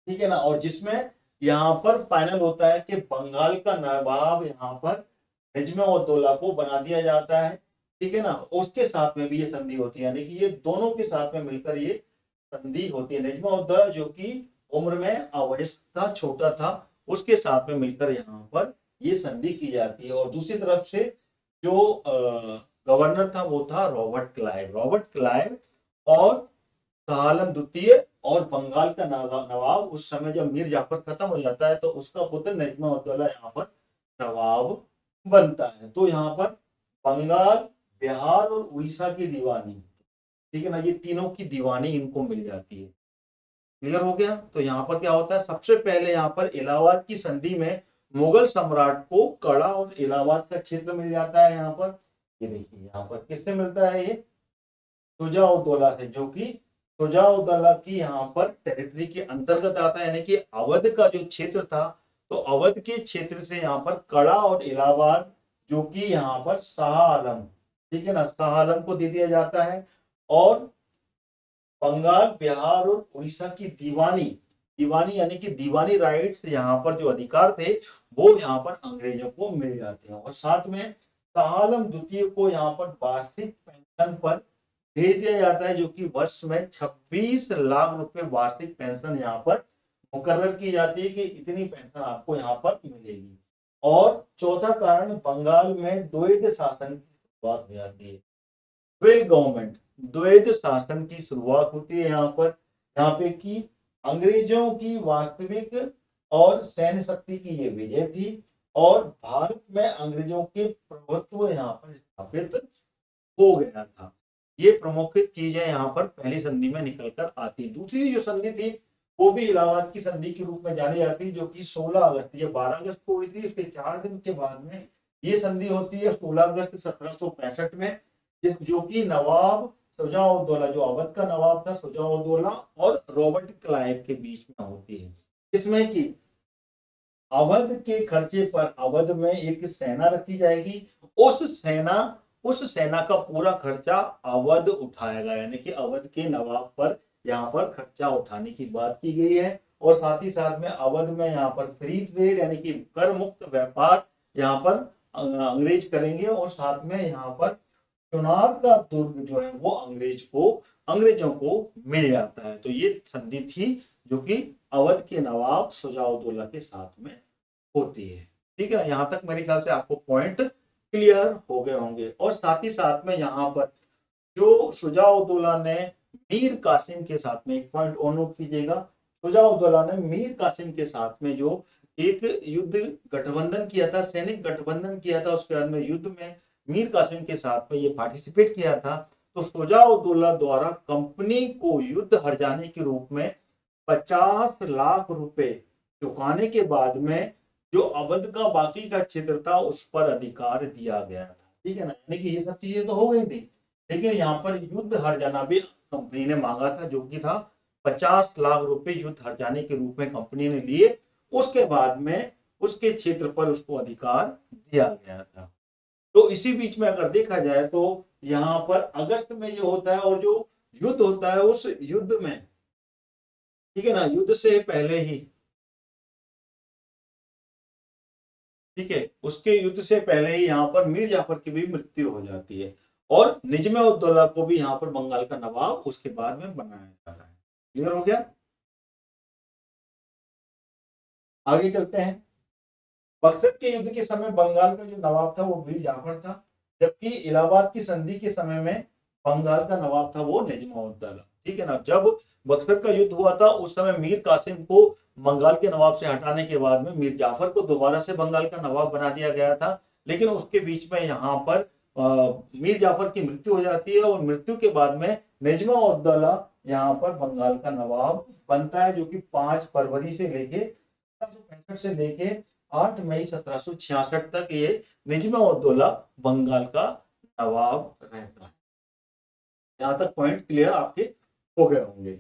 ठीक है ना। और जिसमें यहाँ पर फाइनल होता है कि बंगाल का नवाब यहाँ पर निजामुद्दौला को बना दिया जाता है, ठीक है ना। उसके साथ में भी ये संधि होती है, यानी कि ये दोनों के साथ में मिलकर ये संधि होती है। निजामुद्दौला जो कि उम्र में अवयस्क था, छोटा था, उसके साथ में मिलकर यहाँ पर ये संधि की जाती है। और दूसरी तरफ से जो गवर्नर था वो था रॉबर्ट क्लाइव। रॉबर्ट क्लाइव और शाह आलम द्वितीय और बंगाल का नवाब, उस समय जब मीर जाफर खत्म हो जाता है तो उसका पुत्र निजामुद्दौला यहाँ पर नवाब बनता है। तो यहाँ पर बंगाल, बिहार और उड़ीसा की दीवानी, ठीक है ना, ये तीनों की दीवानी इनको मिल जाती है। क्लियर हो गया? तो यहाँ पर क्या होता है? सबसे पहले यहाँ पर इलाहाबाद की संधि में मुगल सम्राट को कड़ा और इलाहाबाद का क्षेत्र मिल जाता है। यहाँ पर ये देखिए, यहाँ पर किससे मिलता है? ये शुजाउद्दौला से, जो कि शुजाउद्दौला की यहाँ पर टेरिटरी के अंतर्गत आता है, यानी कि अवध का जो क्षेत्र था, तो अवध के क्षेत्र से यहाँ पर कड़ा और इलाहाबाद, जो कि यहाँ पर शाह आलम, ठीक है ना, शाह आलम को दे दिया जाता है। और बंगाल, बिहार और उड़ीसा की दीवानी, दीवानी यानी कि दीवानी राइट्स, यहाँ पर जो अधिकार थे वो यहाँ पर अंग्रेजों को मिल जाते हैं। और साथ में शाह आलम द्वितीय को यहाँ पर वार्षिक पेंशन पर भेज दिया जाता है, जो कि वर्ष में 26 लाख रुपए वार्षिक पेंशन यहाँ पर मुकर्रर की जाती है कि इतनी पेंशन आपको यहाँ पर मिलेगी। और चौथा कारण, बंगाल में द्वैध शासन की शुरुआत हो जाती है। द्वैध गवर्नमेंट, द्वैध शासन की शुरुआत होती है यहाँ पर। यहाँ पे की अंग्रेजों की वास्तविक और सैन्य शक्ति की ये विजय थी, और भारत में अंग्रेजों के प्रभुत्व यहाँ पर स्थापित हो गया था। ये प्रमुख चीजें यहाँ पर पहली संधि में निकल कर आती। दूसरी जो संधि थी वो भी इलाहाबाद की संधि के रूप में जानी जाती, जो कि 16 अगस्त, ये 12 अगस्त को हुई थी, उसके 4 दिन के बाद में ये संधि होती है 16 अगस्त 1765 में, जो कि नवाब शुजाउद्दौला, जो अवध का नवाब था शुजाउद्दौला, और रॉबर्ट क्लाइव के बीच में होती है। इसमें कि अवध के खर्चे पर अवध में एक सेना रखी जाएगी, उस सेना का पूरा खर्चा अवध उठाएगा, यानी कि अवध के नवाब पर यहाँ पर खर्चा उठाने की बात की गई है। और साथ ही साथ में अवध में यहाँ पर फ्री ट्रेड यानी कि कर मुक्त व्यापार यहाँ पर अंग्रेज करेंगे, और साथ में यहाँ पर चुनाव का दुर्ग जो है वो अंग्रेजों को मिल जाता है। तो ये संधि थी जो कि अवध के नवाब शुजा-उद-दौला के साथ में होती है। ठीक है, यहाँ तक मेरे ख्याल से आपको पॉइंट क्लियर हो गए होंगे। और साथ ही साथ में यहाँ पर जो शुजा-उद-दौला ने मीर कासिम के साथ में, एक पॉइंट और नोट कीजिएगा, शुजा-उद-दौला ने मीर कासिम के साथ में जो एक युद्ध गठबंधन किया था, सैनिक गठबंधन किया था, उसके बाद में युद्ध में मीर कासिम के साथ में ये पार्टिसिपेट किया था। तो शुजा-उद-दौला द्वारा कंपनी को युद्ध हर जाने के रूप में 50 लाख रुपए चुकाने के बाद में जो अवध का बाकी का क्षेत्र था उस पर अधिकार दिया गया था। ठीक है ना, यानी कि ये सब चीजें तो हो गई थी, लेकिन यहाँ पर युद्ध हर जाना भी कंपनी ने मांगा था, जो कि था 50 लाख रुपए युद्ध हर जाने के रूप में कंपनी ने लिए। उसके बाद में उसके क्षेत्र पर उसको अधिकार दिया गया था। तो इसी बीच में अगर देखा जाए तो यहाँ पर अगस्त में जो होता है और जो युद्ध होता है उस युद्ध में, ठीक है ना, युद्ध से पहले ही, ठीक है, उसके युद्ध से पहले ही यहाँ पर मीर जाफर की भी मृत्यु हो जाती है, और निज़्म-उद-दौला को भी यहाँ पर बंगाल का नवाब उसके बाद में बनाया जाता है। क्लियर हो गया? आगे चलते हैं। बक्सर के युद्ध के समय बंगाल का जो नवाब था वो मीर जाफर था, जबकि इलाहाबाद की संधि के समय में बंगाल का नवाब था वो निज़्म-उद-दौला। ठीक है ना, जब बक्सर का युद्ध हुआ था उस समय मीर कासिम को बंगाल के नवाब से हटाने के बाद में मीर जाफर को दोबारा से बंगाल का नवाब बना दिया गया था, लेकिन उसके बीच में यहाँ पर मीर जाफर की मृत्यु हो जाती है, और मृत्यु के बाद में निज़्म-उद-दौला यहाँ पर बंगाल का नवाब बनता है, जो कि 5 फरवरी से लेके 1765 से लेके 8 मई 1766 तक ये निज़्म-उद-दौला बंगाल का नवाब रहता है। यहाँ तक पॉइंट क्लियर आपके हो गए होंगे।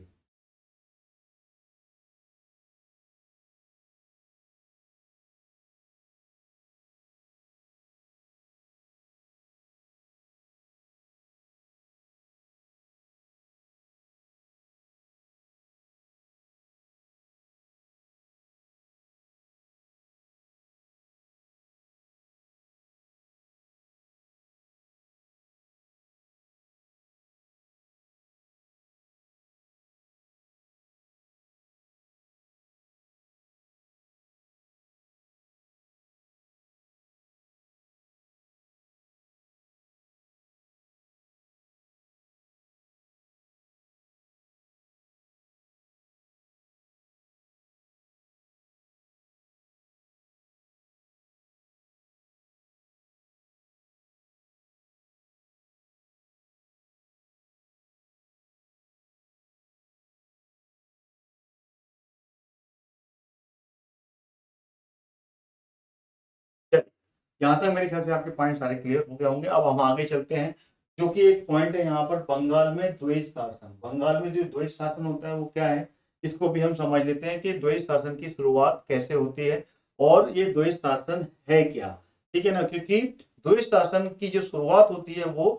यहाँ तक मेरे ख्याल से आपके पॉइंट सारे क्लियर हो गए होंगे। अब हम आगे चलते हैं, जो कि एक पॉइंट है यहाँ पर बंगाल में द्वैत शासन। बंगाल में जो द्वैत शासन होता है वो क्या है, इसको भी हम समझ लेते हैं कि द्वैत शासन की शुरुआत कैसे होती है और ये द्वैत शासन है क्या। ठीक है ना, क्योंकि द्वैत शासन की जो शुरुआत होती है वो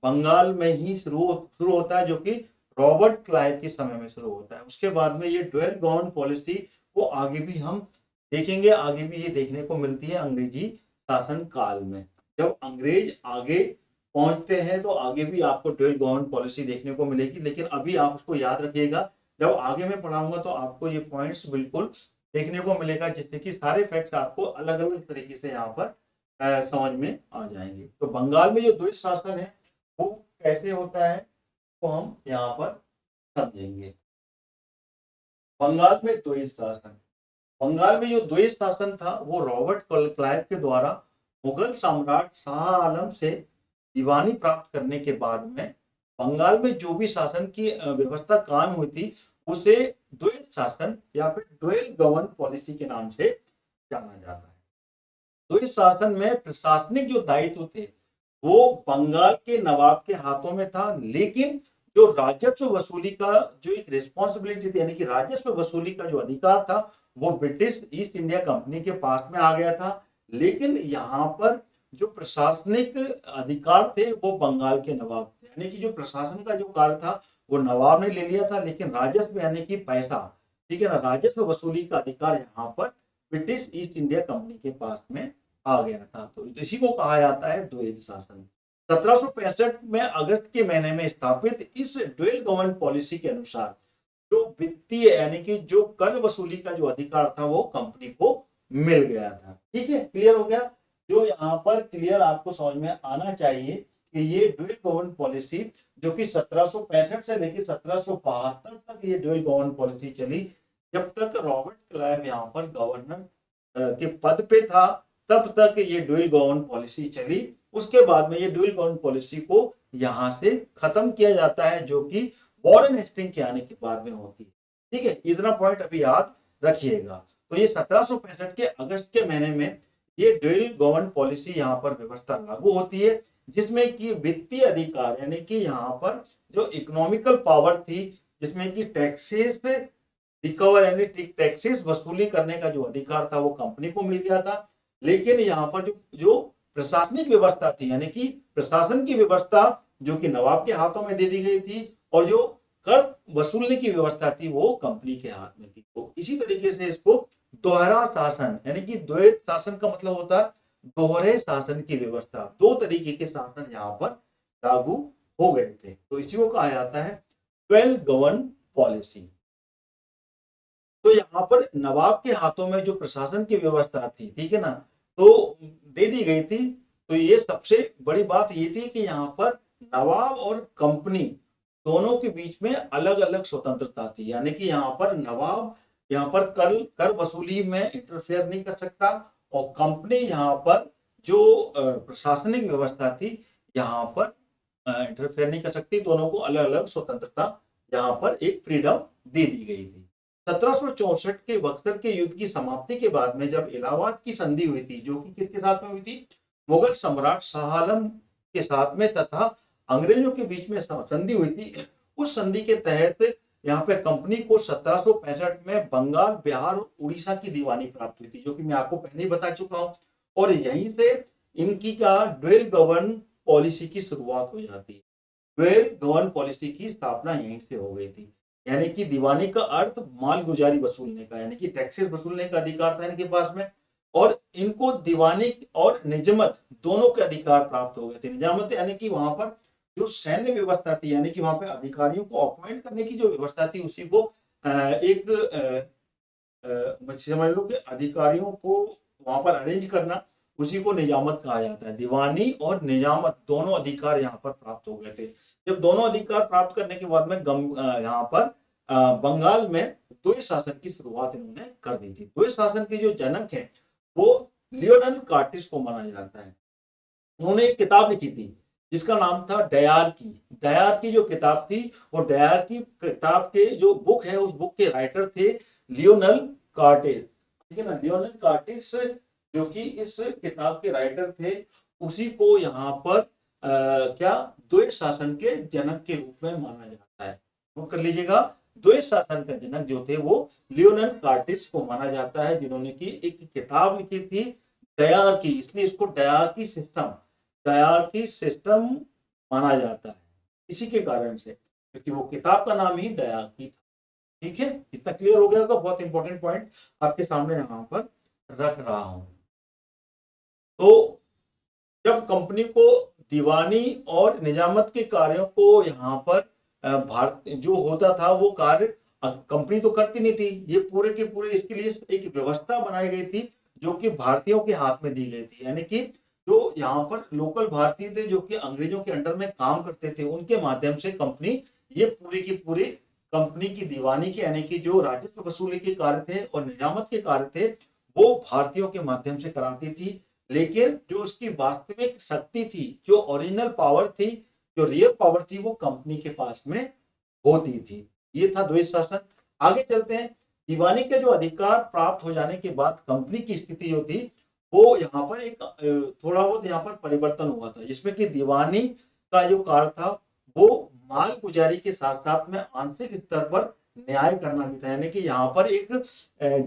बंगाल में ही शुरू होता है, जो कि रॉबर्ट क्लाइव के समय में शुरू होता है। उसके बाद में ये ड्वेल गवर्न पॉलिसी को आगे भी हम देखेंगे, आगे भी ये देखने को मिलती है अंग्रेजी शासन काल में। जब अंग्रेज आगे पहुंचते हैं तो आगे भी आपको ड्वेल गवर्न पॉलिसी देखने को मिलेगी, लेकिन अभी आप उसको याद रखिएगा, जब आगे मैं पढ़ाऊंगा तो आपको ये पॉइंट्स बिल्कुल देखने को मिलेगा, जिससे कि सारे फैक्ट्स आपको अलग अलग तरीके से यहाँ पर समझ में आ जाएंगे। तो बंगाल में जो द्वैत शासन है वो कैसे होता है तो हम यहाँ पर समझेंगे। बंगाल में द्वैत शासन, बंगाल में जो द्वैत शासन था वो रॉबर्ट क्लाइव के द्वारा मुगल सम्राट शाह आलम से दीवानी प्राप्त करने के बाद में बंगाल में जो भी शासन की व्यवस्था कायम हुई थी उसे द्वैत शासन या फिर ड्वेल गवर्न पॉलिसी के नाम से जाना जाता है। द्वैत शासन में प्रशासनिक जो दायित्व थे वो बंगाल के नवाब के हाथों में था, लेकिन जो राजस्व वसूली का जो एक रिस्पॉन्सिबिलिटी थी, यानी कि राजस्व वसूली का जो अधिकार था वो ब्रिटिश ईस्ट इंडिया कंपनी के पास में आ गया था। लेकिन यहाँ पर जो प्रशासनिक अधिकार थे वो बंगाल के नवाब थे, यानी कि जो प्रशासन का जो कार्य था वो नवाब ने ले लिया था, लेकिन राजस्व यानी कि पैसा, ठीक है ना, राजस्व वसूली का अधिकार यहाँ पर ब्रिटिश ईस्ट इंडिया कंपनी के पास में आ गया था। तो इसी को कहा जाता है द्वैध शासन। 1765 में अगस्त के महीने में स्थापित इस ड्यूअल गवर्नमेंट पॉलिसी के अनुसार जो वित्तीय यानी कि जो कर वसूली का जो अधिकार था वो कंपनी को मिल गया था। ठीक है, क्लियर हो गया। जो यहाँ पर क्लियर आपको समझ में आना चाहिए कि ये ड्यूअल गवर्नमेंट पॉलिसी जो कि 1765 से लेकर 1772 तक ये ड्यूअल गवर्नमेंट पॉलिसी चली, जब तक रॉबर्ट क्लाइव यहाँ पर गवर्नर के पद पे था तब तक ये ड्यूअल गवर्नमेंट पॉलिसी चली। उसके बाद में ये ड्यूअल गवर्नमेंट पॉलिसी को यहाँ से खत्म किया जाता है, जो कि वॉरेन हेस्टिंग के आने के बाद में होती है। ठीक है, इतना पॉइंट अभी याद रखिएगा। तो ये 1765 के अगस्त के महीने में ये ड्यूअल गवर्नमेंट पॉलिसी यहाँ पर व्यवस्था लागू होती है, जिसमें कि वित्तीय अधिकार यानी कि यहाँ पर जो इकोनॉमिकल पावर थी, जिसमें कि टैक्सेस रिकवर यानी टैक्सेस वसूली करने का जो अधिकार था वो कंपनी को मिल गया था। लेकिन यहाँ पर जो प्रशासनिक व्यवस्था थी यानी कि प्रशासन की व्यवस्था जो कि नवाब के हाथों में दे दी गई थी, और जो कर वसूलने की व्यवस्था थी वो कंपनी के हाथ में थी। तो इसी तरीके से इसको दोहरा शासन यानी कि द्वैध शासन का मतलब होता है दोहरे शासन की व्यवस्था। दो तरीके के शासन यहाँ पर लागू हो गए थे, तो इसी को कहा जाता है ड्यूअल गवर्न पॉलिसी। तो यहाँ पर नवाब के हाथों में जो प्रशासन की व्यवस्था थी, ठीक है ना, तो दे दी गई थी। तो ये सबसे बड़ी बात ये थी कि यहाँ पर नवाब और कंपनी दोनों के बीच में अलग अलग स्वतंत्रता थी, यानी कि यहाँ पर नवाब यहाँ पर कर वसूली में इंटरफेयर नहीं कर सकता, और कंपनी यहाँ पर जो प्रशासनिक व्यवस्था थी यहाँ पर इंटरफेयर नहीं कर सकती। दोनों को अलग अलग स्वतंत्रता यहाँ पर एक फ्रीडम दे दी गई थी। 1764 के बक्सर के युद्ध की समाप्ति के बाद में जब इलाहाबाद की संधि हुई थी, जो कि किसके साथ में हुई थी, मुगल सम्राट शाह आलम के साथ में तथा अंग्रेजों के बीच में संधि हुई थी, उस संधि के तहत यहाँ पे कंपनी को 1765 में बंगाल, बिहार और उड़ीसा की दीवानी प्राप्त हुई थी, जो कि मैं आपको पहले ही बता चुका हूँ। और यहीं से इनकी का ड्यूअल गवर्न पॉलिसी की शुरुआत हो जाती है। ड्यूअल गवर्न पॉलिसी की स्थापना यहीं से हो गई थी, यानी कि दीवानी का अर्थ माल गुजारी वसूलने का, यानी कि टैक्सेस वसूलने का अधिकार था इनके पास में, और इनको दीवानी और निजामत दोनों के अधिकार प्राप्त हो गए थे। निजामत यानी कि वहां पर जो सैन्य व्यवस्था थी, यानी कि वहां पे अधिकारियों को अपॉइंट करने की जो व्यवस्था थी, उसी को एक समझ लो कि अधिकारियों को वहां पर अरेंज करना, उसी को निजामत कहा जाता है। दीवानी और निजामत दोनों अधिकार यहाँ पर प्राप्त हो गए थे। जब दोनों अधिकार प्राप्त करने के बाद में यहाँ पर बंगाल में द्वैध शासन की शुरुआत इन्होंने कर दी थी। द्वैध शासन के जो जनक है वो लियोनार्ड कार्टिस को माना जाता है। उन्होंने एक किताब लिखी थी जिसका नाम था डयार की। डयार की जो किताब थी, और डयार की किताब के जो बुक है उस बुक के राइटर थे लियोनार्ड कार्टिस। ठीक है ना, लियोनार्ड कार्टिस जो कि इस किताब के राइटर थे, उसी को यहाँ पर क्या द्वैध शासन के जनक के रूप में माना जाता है। नोट कर लीजिएगा, द्वैध शासन का जनक जो थे वो लियोनार्ड कार्टिस को माना जाता है, जिन्होंने की एक किताब लिखी थी डयार की, इसलिए इसको डयार की सिस्टम माना जाता है इसी के कारण से, क्योंकि वो किताब का नाम ही डयार की था। ठीक है, इतना क्लियर हो गया होगा। बहुत इंपॉर्टेंट पॉइंट आपके सामने यहाँ पर रख रहा हूं। तो जब कंपनी को दीवानी और निजामत के कार्यों को यहाँ पर भारत जो होता था वो कार्य कंपनी तो करती नहीं थी, ये पूरे के पूरे इसके लिए एक व्यवस्था बनाई गई थी जो कि भारतीयों के हाथ में दी गई थी। यानी कि जो यहाँ पर लोकल भारतीय थे जो कि अंग्रेजों के अंडर में काम करते थे, उनके माध्यम से कंपनी ये पूरी की पूरी कंपनी की दीवानी के यानी कि जो राजस्व वसूली के कार्य थे और निजामत के कार्य थे वो भारतीयों के माध्यम से कराती थी। लेकिन जो उसकी वास्तविक शक्ति थी, जो ओरिजिनल पावर थी, जो रियल पावर थी, वो कंपनी के पास में होती थी। ये था द्वैध शासन। आगे चलते हैं। दीवानी के जो अधिकार प्राप्त हो जाने के बाद कंपनी की स्थिति जो थी वो यहाँ पर एक थोड़ा बहुत यहाँ पर परिवर्तन हुआ था, जिसमें कि दीवानी का जो कार्य था वो माल गुजारी के साथ साथ में आंशिक स्तर पर न्याय करना भी था, यानी कि यहाँ पर एक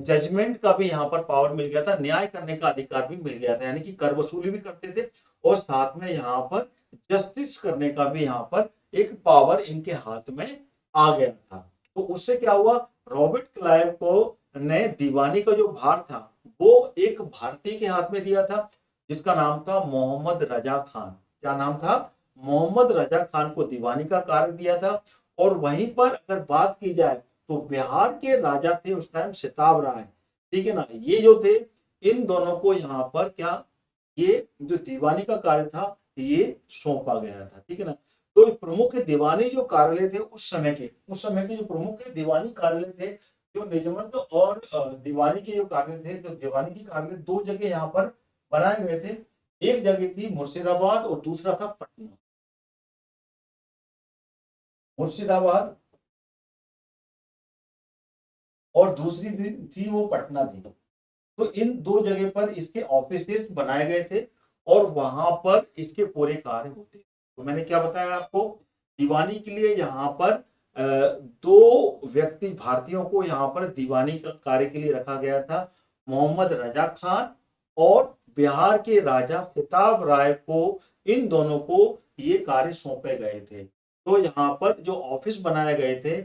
जजमेंट का भी यहाँ पर पावर मिल गया था, न्याय करने का अधिकार भी मिल गया था, यानी कि कर वसूली भी करते थे और साथ में यहाँ पर जस्टिस करने का भी यहाँ पर एक पावर इनके हाथ में आ गया था। तो उससे क्या हुआ, रॉबर्ट क्लाइव को ने दीवानी का जो भार था वो एक भारतीय के हाथ में दिया था, जिसका नाम था मोहम्मद रजा खान। क्या नाम था? मोहम्मद रजा खान को दीवानी का कार्य दिया था। और वहीं पर अगर बात की जाए तो बिहार के राजा थे उस टाइम सिताब राय, ठीक है ना, ये जो थे, इन दोनों को यहाँ पर क्या, ये जो दीवानी का कार्य था ये सौंपा गया था, ठीक है ना। तो प्रमुख दीवानी जो कार्यालय थे उस समय के जो प्रमुख दीवानी कार्यालय थे, जो निजमत और दीवानी के जो कार्य थे, तो दीवानी के कार्यालय दो जगह यहाँ पर बनाए गए थे। एक जगह थी मुर्शिदाबाद और दूसरा था पटना। मुर्शिदाबाद और दूसरी थी वो पटना थी। तो इन दो जगह पर इसके ऑफिसेस बनाए गए थे और वहां पर इसके पूरे कार्य होते थे। तो मैंने क्या बताया आपको, दीवानी के लिए यहाँ पर दो व्यक्ति भारतीयों को यहाँ पर दीवानी का कार्य के लिए रखा गया था, मोहम्मद रजा खान और बिहार के राजा सिताब राय को। इन दोनों को ये कार्य सौंपे गए थे। तो यहाँ पर जो ऑफिस बनाए गए थे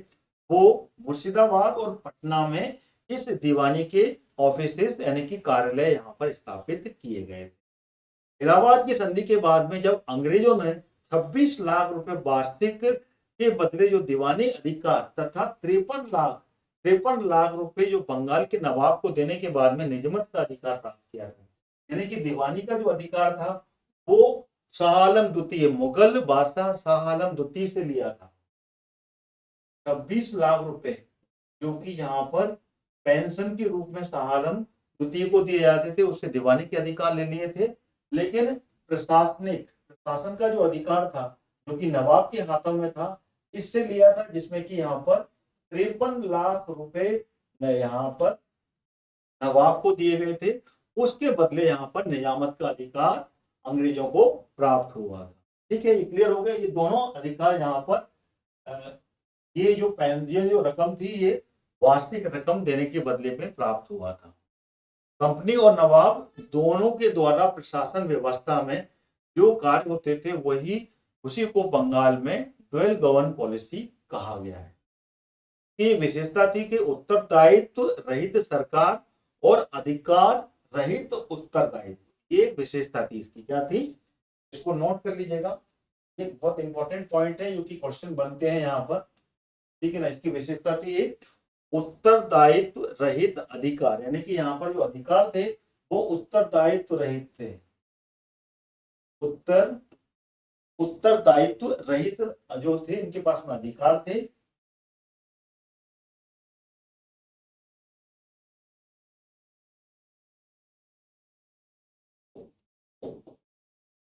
वो मुर्शिदाबाद और पटना में इस दीवानी के ऑफिसेस यानी कि कार्यालय यहाँ पर स्थापित किए गए। इलाहाबाद की संधि के बाद में जब अंग्रेजों ने 26 लाख रुपए वार्षिक के बदले जो दीवानी अधिकार तथा 53 लाख रुपए जो बंगाल के नवाब को देने के बाद में निजामत का अधिकार प्राप्त किया था, यानी कि दीवानी का जो अधिकार था वो शाह आलम द्वितीय, मुगल बादशाह शाह आलम द्वितीय से लिया था। 26 लाख रुपए जो कि यहाँ पर पेंशन के रूप में शाह आलम द्वितीय को दिए जाते थे, उससे दीवानी के अधिकार ले लिए थे। लेकिन प्रशासन का जो अधिकार था जो कि नवाब के हाथों में था, इससे लिया था, जिसमें कि यहाँ पर 53 लाख रुपए यहाँ पर नवाब को दिए गए थे। उसके बदले यहाँ पर निजामत का अधिकार अंग्रेजों को प्राप्त हुआ था। ठीक है, ये क्लियर हो गया। ये दोनों अधिकार यहाँ पर ये जो रकम थी ये वार्षिक रकम देने के बदले में प्राप्त हुआ था। कंपनी और नवाब दोनों के द्वारा प्रशासन व्यवस्था में जो कार्य होते थे वही उसी को बंगाल में ड्वेल गवर्न पॉलिसी कहा गया है। की विशेषता थी कि उत्तरदायित्व रहित सरकार और अधिकार रहित उत्तरदायित्व, ये विशेषता थी इसकी। क्या थी? इसको नोट कर लीजिएगा, ये बहुत इंपॉर्टेंट पॉइंट है जो कि क्वेश्चन बनते हैं यहाँ पर, ठीक है ना। इसकी विशेषता थी एक उत्तरदायित्व रहित अधिकार, यानी कि यहाँ पर जो अधिकार थे वो उत्तरदायित्व रहित थे। उत्तरदायित्व रहित जो थे, इनके पास में अधिकार थे।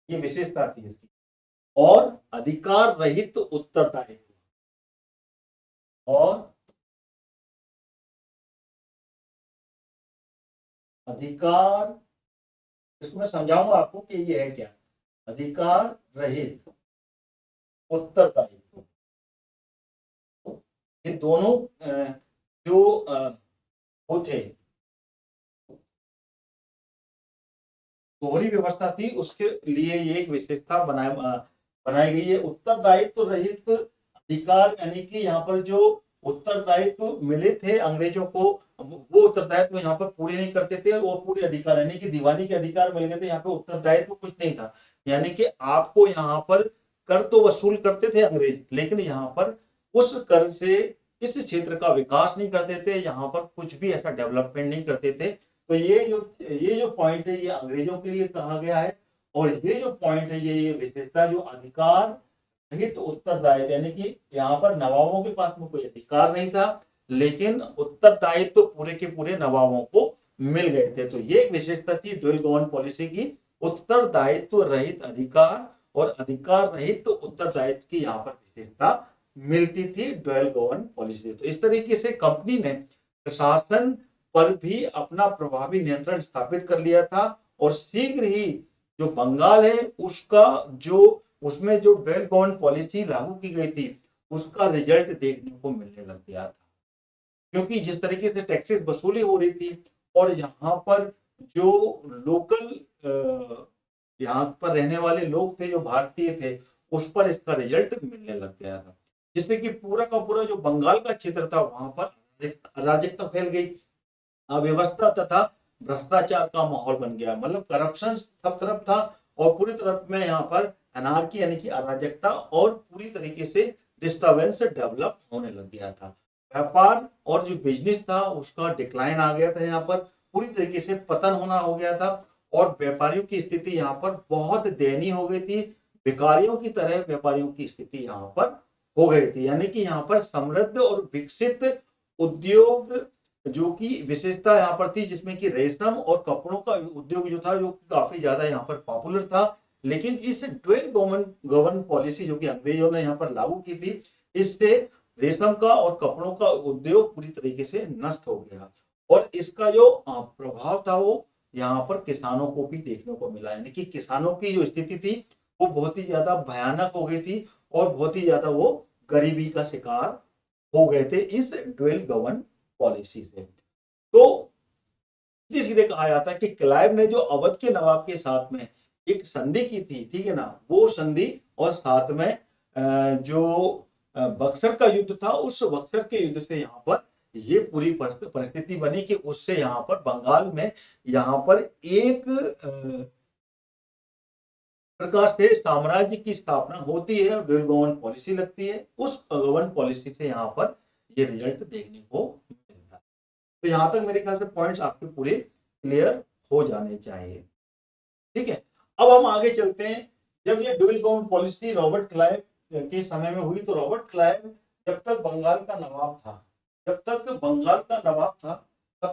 ये विशेषता थी इसकी। और अधिकार रहित उत्तरदायित्व, और अधिकार, इसको मैं समझाऊंगा आपको कि ये है क्या। अधिकार रहित उत्तरदायित्व, ये दोनों जो वो थे, दोहरी व्यवस्था थी, उसके लिए ये एक विशेषता बनाई गई है। उत्तरदायित्व रहित अधिकार, यानी कि यहाँ पर जो उत्तरदायित्व मिले थे अंग्रेजों को, वो उत्तरदायित्व यहाँ पर पूरे नहीं करते थे। और पूरे अधिकार यानी कि दीवानी के अधिकार मिल गए थे, यहाँ पे उत्तरदायित्व कुछ नहीं था। यानी कि आपको यहाँ पर कर तो वसूल करते थे अंग्रेज, लेकिन यहाँ पर उस कर से इस क्षेत्र का विकास नहीं करते थे, यहाँ पर कुछ भी ऐसा डेवलपमेंट नहीं करते थे। तो ये जो पॉइंट है ये अंग्रेजों के लिए कहा गया है। और ये जो पॉइंट है ये विशेषता जो अधिकार रहित उत्तरदायित्व, यानी कि यहाँ पर नवाबों के पास में कोई अधिकार नहीं था, लेकिन उत्तरदायित्व तो पूरे के पूरे नवाबों को मिल गए थे। तो ये एक विशेषता थी ड्यूअल गवर्न पॉलिसी की, उत्तरदायित्व रहित अधिकार और अधिकार रहित उत्तरदायित्व की यहाँ पर विशेषता मिलती थी ड्यूअल गवर्न पॉलिसी। तो इस तरीके से कंपनी ने प्रशासन पर भी अपना प्रभावी नियंत्रण स्थापित कर लिया था। और शीघ्र ही जो बंगाल है उसका जो उसमें जो ड्यूअल गवर्न पॉलिसी लागू की गई थी उसका रिजल्ट देखने को मिलने लग गया था। क्योंकि जिस तरीके से टैक्सेस वसूली हो रही थी और यहाँ पर जो लोकल यहाँ पर रहने वाले लोग थे जो भारतीय थे, उस पर इसका रिजल्ट मिलने लग गया था, जिससे कि पूरा का पूरा जो बंगाल का क्षेत्र था वहां पर अराजकता फैल गई, अव्यवस्था तथा भ्रष्टाचार का माहौल बन गया। मतलब करप्शन सब तरफ था और पूरी तरफ में यहाँ पर अनार्की यानी कि अराजकता और पूरी तरीके से डिस्टर्बेंस डेवलप होने लग गया था। व्यापार और जो बिजनेस था उसका डिक्लाइन आ गया था, यहाँ पर पूरी तरीके से पतन होना हो गया था और व्यापारियों की स्थिति यहाँ पर बहुत दयनीय हो गई थी। भिखारियों की तरह व्यापारियों की स्थिति यहाँ पर हो गई थी। यानी कि यहाँ पर समृद्ध और विकसित उद्योग जो कि विशेषता यहाँ पर थी, जिसमें कि रेशम और कपड़ों का उद्योग जो था जो काफी ज्यादा यहाँ पर पॉपुलर था। लेकिन इस ड्वेल गवर्न पॉलिसी जो कि अंग्रेजों ने यहाँ पर लागू की थी, इससे रेशम का और कपड़ों का उद्योग पूरी तरीके से नष्ट हो गया और इसका जो प्रभाव था वो यहाँ पर किसानों को भी देखने को मिला। यानी कि किसानों की जो स्थिति थी वो बहुत ही ज्यादा भयानक हो गई थी और बहुत ही ज्यादा वो गरीबी का शिकार हो गए थे इस ड्वेल गवर्न पॉलिसी से। तो सीधे सीधे कहा जाता है कि क्लाइव ने जो अवध के नवाब के साथ में एक संधि की थी, ठीक है ना, वो संधि और साथ में जो बक्सर का युद्ध था, उस बक्सर के युद्ध से यहाँ पर ये पूरी परिस्थिति बनी कि उससे यहाँ पर बंगाल में यहाँ पर एक प्रकार से साम्राज्य की स्थापना होती है, गवर्न पॉलिसी लगती है। उस गवर्न पॉलिसी से यहाँ पर ये रिजल्ट देखने को मिलता है। तो यहाँ तक मेरे ख्याल से पॉइंट्स आपके पूरे क्लियर हो जाने चाहिए। ठीक है, अब हम आगे चलते हैं। जब ये dual govern policy Robert Clive के समय में हुई, तो रॉबर्ट क्लाइव जब तक बंगाल का नवाब था, तब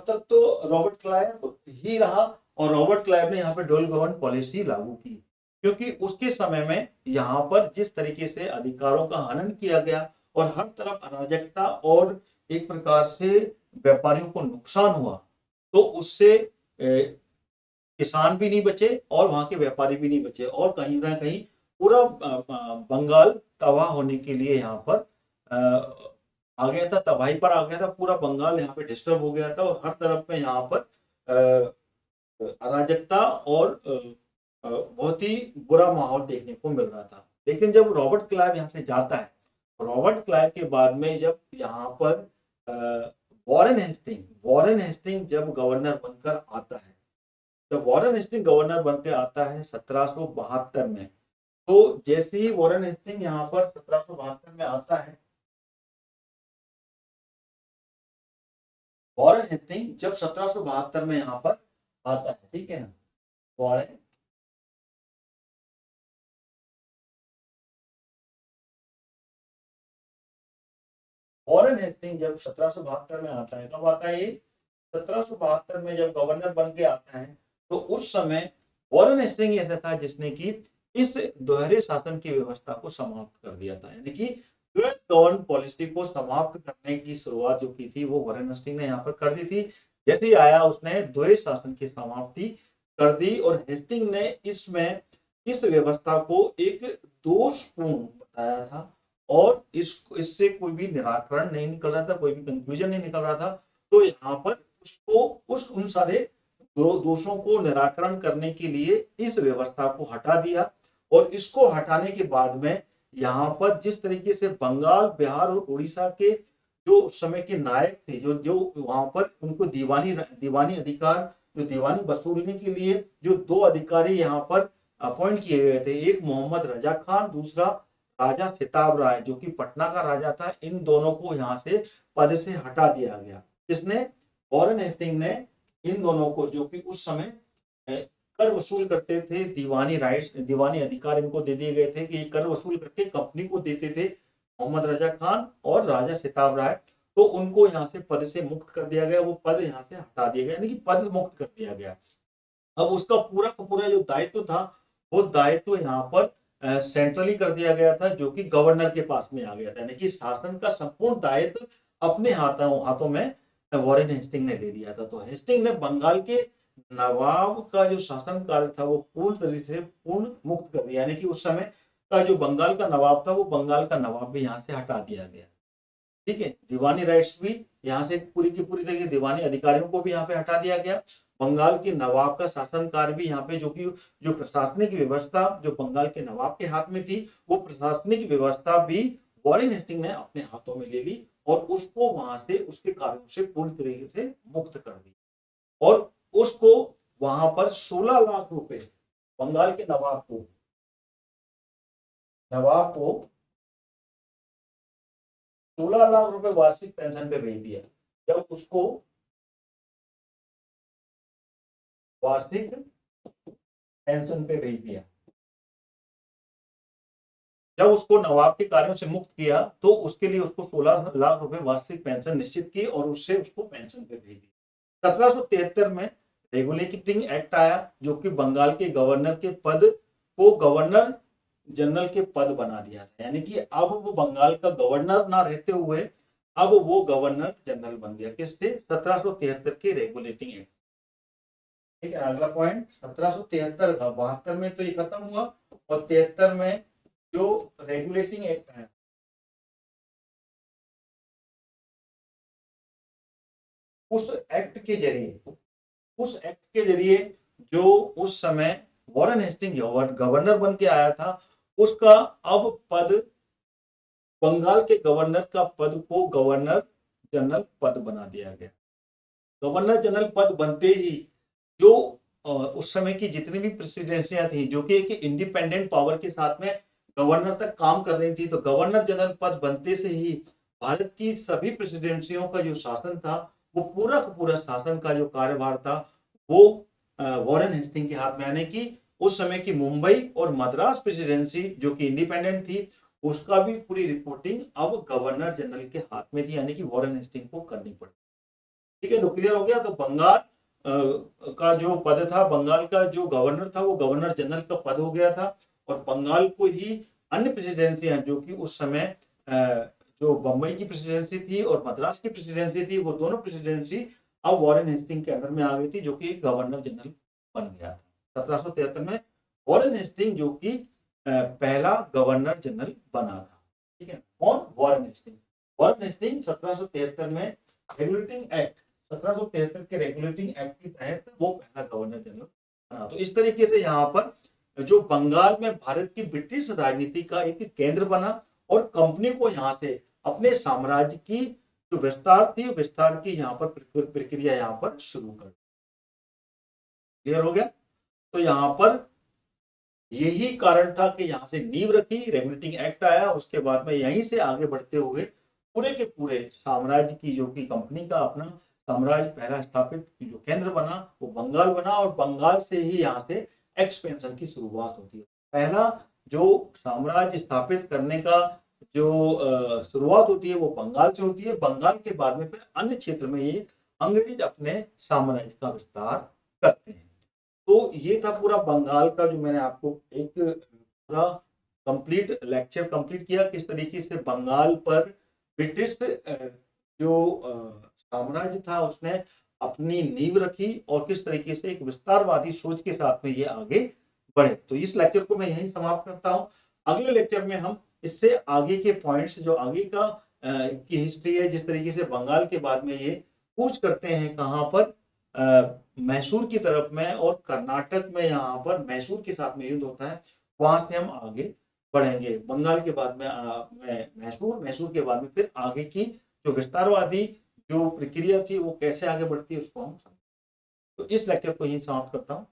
तक तो रॉबर्ट क्लाइव ही रहा और रॉबर्ट क्लाइव ने यहाँ पे ड्यूल गवर्न पॉलिसी लागू की, क्योंकि उसके समय में यहाँ पर जिस तरीके से अधिकारों का हनन किया गया और हर तरफ अराजकता और एक प्रकार से व्यापारियों को नुकसान हुआ, तो उससे किसान भी नहीं बचे और वहां के व्यापारी भी नहीं बचे और कहीं ना कहीं पूरा बंगाल तबाह होने के लिए यहाँ पर आ गया था, तबाही पर आ गया था। पूरा बंगाल यहाँ पे डिस्टर्ब हो गया था और हर तरफ में यहाँ पर अराजकता और बहुत ही बुरा माहौल देखने को मिल रहा था। लेकिन जब रॉबर्ट क्लाइव यहाँ से जाता है, रॉबर्ट क्लाइव के बाद में जब यहाँ पर वॉरेन हेस्टिंग जब गवर्नर बनकर आता है, जब वॉरेन हेस्टिंग गवर्नर बन के आता है 1772 में, तो जैसे ही वॉरेन हेस्टिंग यहाँ पर 1772 में आता है, वॉरेन हेस्टिंग जब 1772 में यहाँ पर आता है, ठीक है ना, वॉरेन वॉरेन हेस्टिंग जब 1772 में आता है, कब आता है ये? 1772 में जब गवर्नर बन के आता है, तो उस समय वॉरेन हेस्टिंग ऐसा था जिसने कि इस दोहरे शासन की व्यवस्था को समाप्त कर दिया था। यानी कि ड्यूअल गवर्न पॉलिसी को समाप्त करने की शुरुआत जो की थी वो वॉरेन हेस्टिंग ने यहाँ पर कर दी थी। जैसे ही आया उसने द्वैध शासन की समाप्ति कर दी और हेस्टिंग ने इसमें इस व्यवस्था को एक दोषपूर्ण बताया था और इससे कोई भी निराकरण नहीं निकल रहा था, कोई भी कंक्लूजन नहीं निकल रहा था। तो यहाँ पर उसको उन सारे दोषों को निराकरण करने के लिए इस व्यवस्था को हटा दिया और इसको हटाने के बाद में यहाँ पर जिस तरीके से बंगाल, बिहार और उड़ीसा के जो उस समय के नायक थे, जो जो वहां पर उनको दीवानी अधिकार, जो दीवानी वसूलने के लिए जो दो अधिकारी यहाँ पर अपॉइंट किए गए थे, एक मोहम्मद रजा खान, दूसरा राजा सिताब राय जो कि पटना का राजा था। इन दोनों को यहाँ से पद से हटा दिया गया। किसने? वॉरेन हेस्टिंग ने इन दोनों को, जो कि उस समय कर वसूल करते थे, दीवानी राइट्स, दीवानी अधिकार इनको दे दिए गए थे कि ये कर वसूल करके कंपनी को देते थे, मोहम्मद रजा खान और राजा सिताब राय। तो उनको यहाँ से पद से मुक्त कर दिया गया, वो पद यहाँ से हटा दिया गया, यानी कि पद मुक्त कर दिया गया। अब उसका पूरा का पूरा जो दायित्व था वो दायित्व यहाँ पर सेंट्रली कर दिया गया था, जो कि गवर्नर के पास में आ गया था। यानी कि शासन का संपूर्ण दायित्व अपने हाथों में वॉरेन हेस्टिंग ने ले लिया था। तो हेस्टिंग ने बंगाल के नवाब का जो शासन कार्य था वो पूर्ण तरीके से पूर्ण मुक्त कर दिया। यानी कि उस समय का जो बंगाल का नवाब था वो बंगाल का नवाब भी यहाँ से हटा दिया गया। ठीक है, दीवानी राइट्स भी यहाँ से पूरी की पूरी तरीके दीवानी अधिकारियों को भी यहाँ पे हटा दिया गया। बंगाल के नवाब का शासन कार्य भी यहाँ पे, जो कि जो प्रशासनिक व्यवस्था जो बंगाल के नवाब के हाथ में थी, वो प्रशासनिक व्यवस्था भी वॉरेन हेस्टिंग ने अपने हाथों में ले ली और उसको वहां से उसके कार्यों से पूरी तरीके से मुक्त कर दिया और उसको वहां पर 16 लाख रुपए बंगाल के नवाब को 16 लाख रुपए वार्षिक पेंशन पे भेज दिया। जब उसको वार्षिक पेंशन पे भेज दिया, जब उसको नवाब के कार्यों से मुक्त किया तो उसके लिए उसको 16 लाख रुपए वार्षिक पेंशन निश्चित की और उससे उसको पेंशन पे भेज दी। 1773 में रेगुलेटिंग एक्ट आया जो कि बंगाल के गवर्नर के पद को गवर्नर जनरल के पद बना दिया था, यानी कि अब वो बंगाल का गवर्नर ना रहते हुए अब वो गवर्नर जनरल बन गया। किससे? 1773 के रेगुलेटिंग एक्ट। ठीक है, अगला पॉइंट 1773 का 72 में तो ये खत्म हुआ और 73 में जो रेगुलेटिंग एक्ट है उस एक्ट के जरिए जो उस समय वॉरेन हेस्टिंग गवर्नर बन के आया था उसका अब पद बंगाल के गवर्नर का पद को गवर्नर जनरल पद बना दिया गया। गवर्नर जनरल पद बनते ही जो उस समय की जितनी भी प्रेसिडेंसियां थी जो कि एक इंडिपेंडेंट पावर के साथ में गवर्नर तक काम कर रही थी, तो गवर्नर जनरल पद बनते से ही भारत की सभी प्रेसिडेंसियों का जो शासन था वो पूरा का पूरा शासन का जो कार्यभार था वो वॉरेन हेस्टिंग के हाथ में, आने की उस समय की मुंबई और मद्रास प्रेसिडेंसी जो कि इंडिपेंडेंट थी उसका भी पूरी रिपोर्टिंग अब गवर्नर जनरल के हाथ में थी, यानी कि वॉरेन हेस्टिंग को करनी पड़ी। ठीक है, तो क्लियर हो गया। तो बंगाल का जो पद था, बंगाल का जो गवर्नर था वो गवर्नर जनरल का पद हो गया था और बंगाल को ही अन्य प्रेसिडेंसियां जो कि उस समय जो बम्बई की प्रेसिडेंसी थी और मद्रास की प्रेसिडेंसी थी वो दोनों प्रेसिडेंसी अब वॉरेन हेस्टिंग के अंडर में आ गई थी जो कि गवर्नर जनरल बन गया था 1773 में। वॉरेन हेस्टिंग जो कि पहला गवर्नर जनरल बना था। ठीक है, कौन? वॉरेन हेस्टिंग 1773 में रेगुलेटिंग एक्ट 1773 के रेगुलेटिंग एक्ट के तहत वो पहला गवर्नर जनरल बना। तो इस तरीके से यहाँ पर जो बंगाल में भारत की ब्रिटिश राजनीति का एक केंद्र बना और कंपनी को यहाँ से अपने साम्राज्य की जो विस्तार की यहाँ पर प्रक्रिया यहाँ पर शुरू कर। क्लियर हो गया। तो यहाँ पर यही कारण था कि यहाँ से नींव रखी, रेगुलेटिंग एक्ट आया, उसके बाद में यहीं से आगे बढ़ते हुए पूरे के पूरे साम्राज्य की जो कि कंपनी का अपना साम्राज्य पहला स्थापित जो केंद्र बना वो बंगाल बना और बंगाल से ही यहाँ से एक्सपेंशन की शुरुआत होती है। पहला जो साम्राज्य स्थापित करने का जो शुरुआत होती है वो बंगाल से होती है। बंगाल के बाद में फिर अन्य क्षेत्र में ये अंग्रेज अपने साम्राज्य का विस्तार करते हैं। तो ये था पूरा बंगाल का जो मैंने आपको एक पूरा कंप्लीट लेक्चर कंप्लीट किया किस तरीके से बंगाल पर ब्रिटिश जो साम्राज्य था उसने अपनी नींव रखी और किस तरीके से एक विस्तारवादी सोच के साथ में ये आगे बढ़े। तो इस लेक्चर को मैं यहीं समाप्त करता हूँ। अगले लेक्चर में हम इससे आगे के पॉइंट्स जो आगे का की हिस्ट्री है, जिस तरीके से बंगाल के बाद में ये कूच करते हैं कहाँ पर मैसूर की तरफ में और कर्नाटक में यहाँ पर मैसूर के साथ में युद्ध होता है, वहां से हम आगे बढ़ेंगे। बंगाल के बाद में मैसूर के बाद में फिर आगे की जो विस्तारवादी जो प्रक्रिया थी वो कैसे आगे बढ़ती है उसको हम समझेंगे। तो इस लेक्चर को यही समाप्त करता हूँ।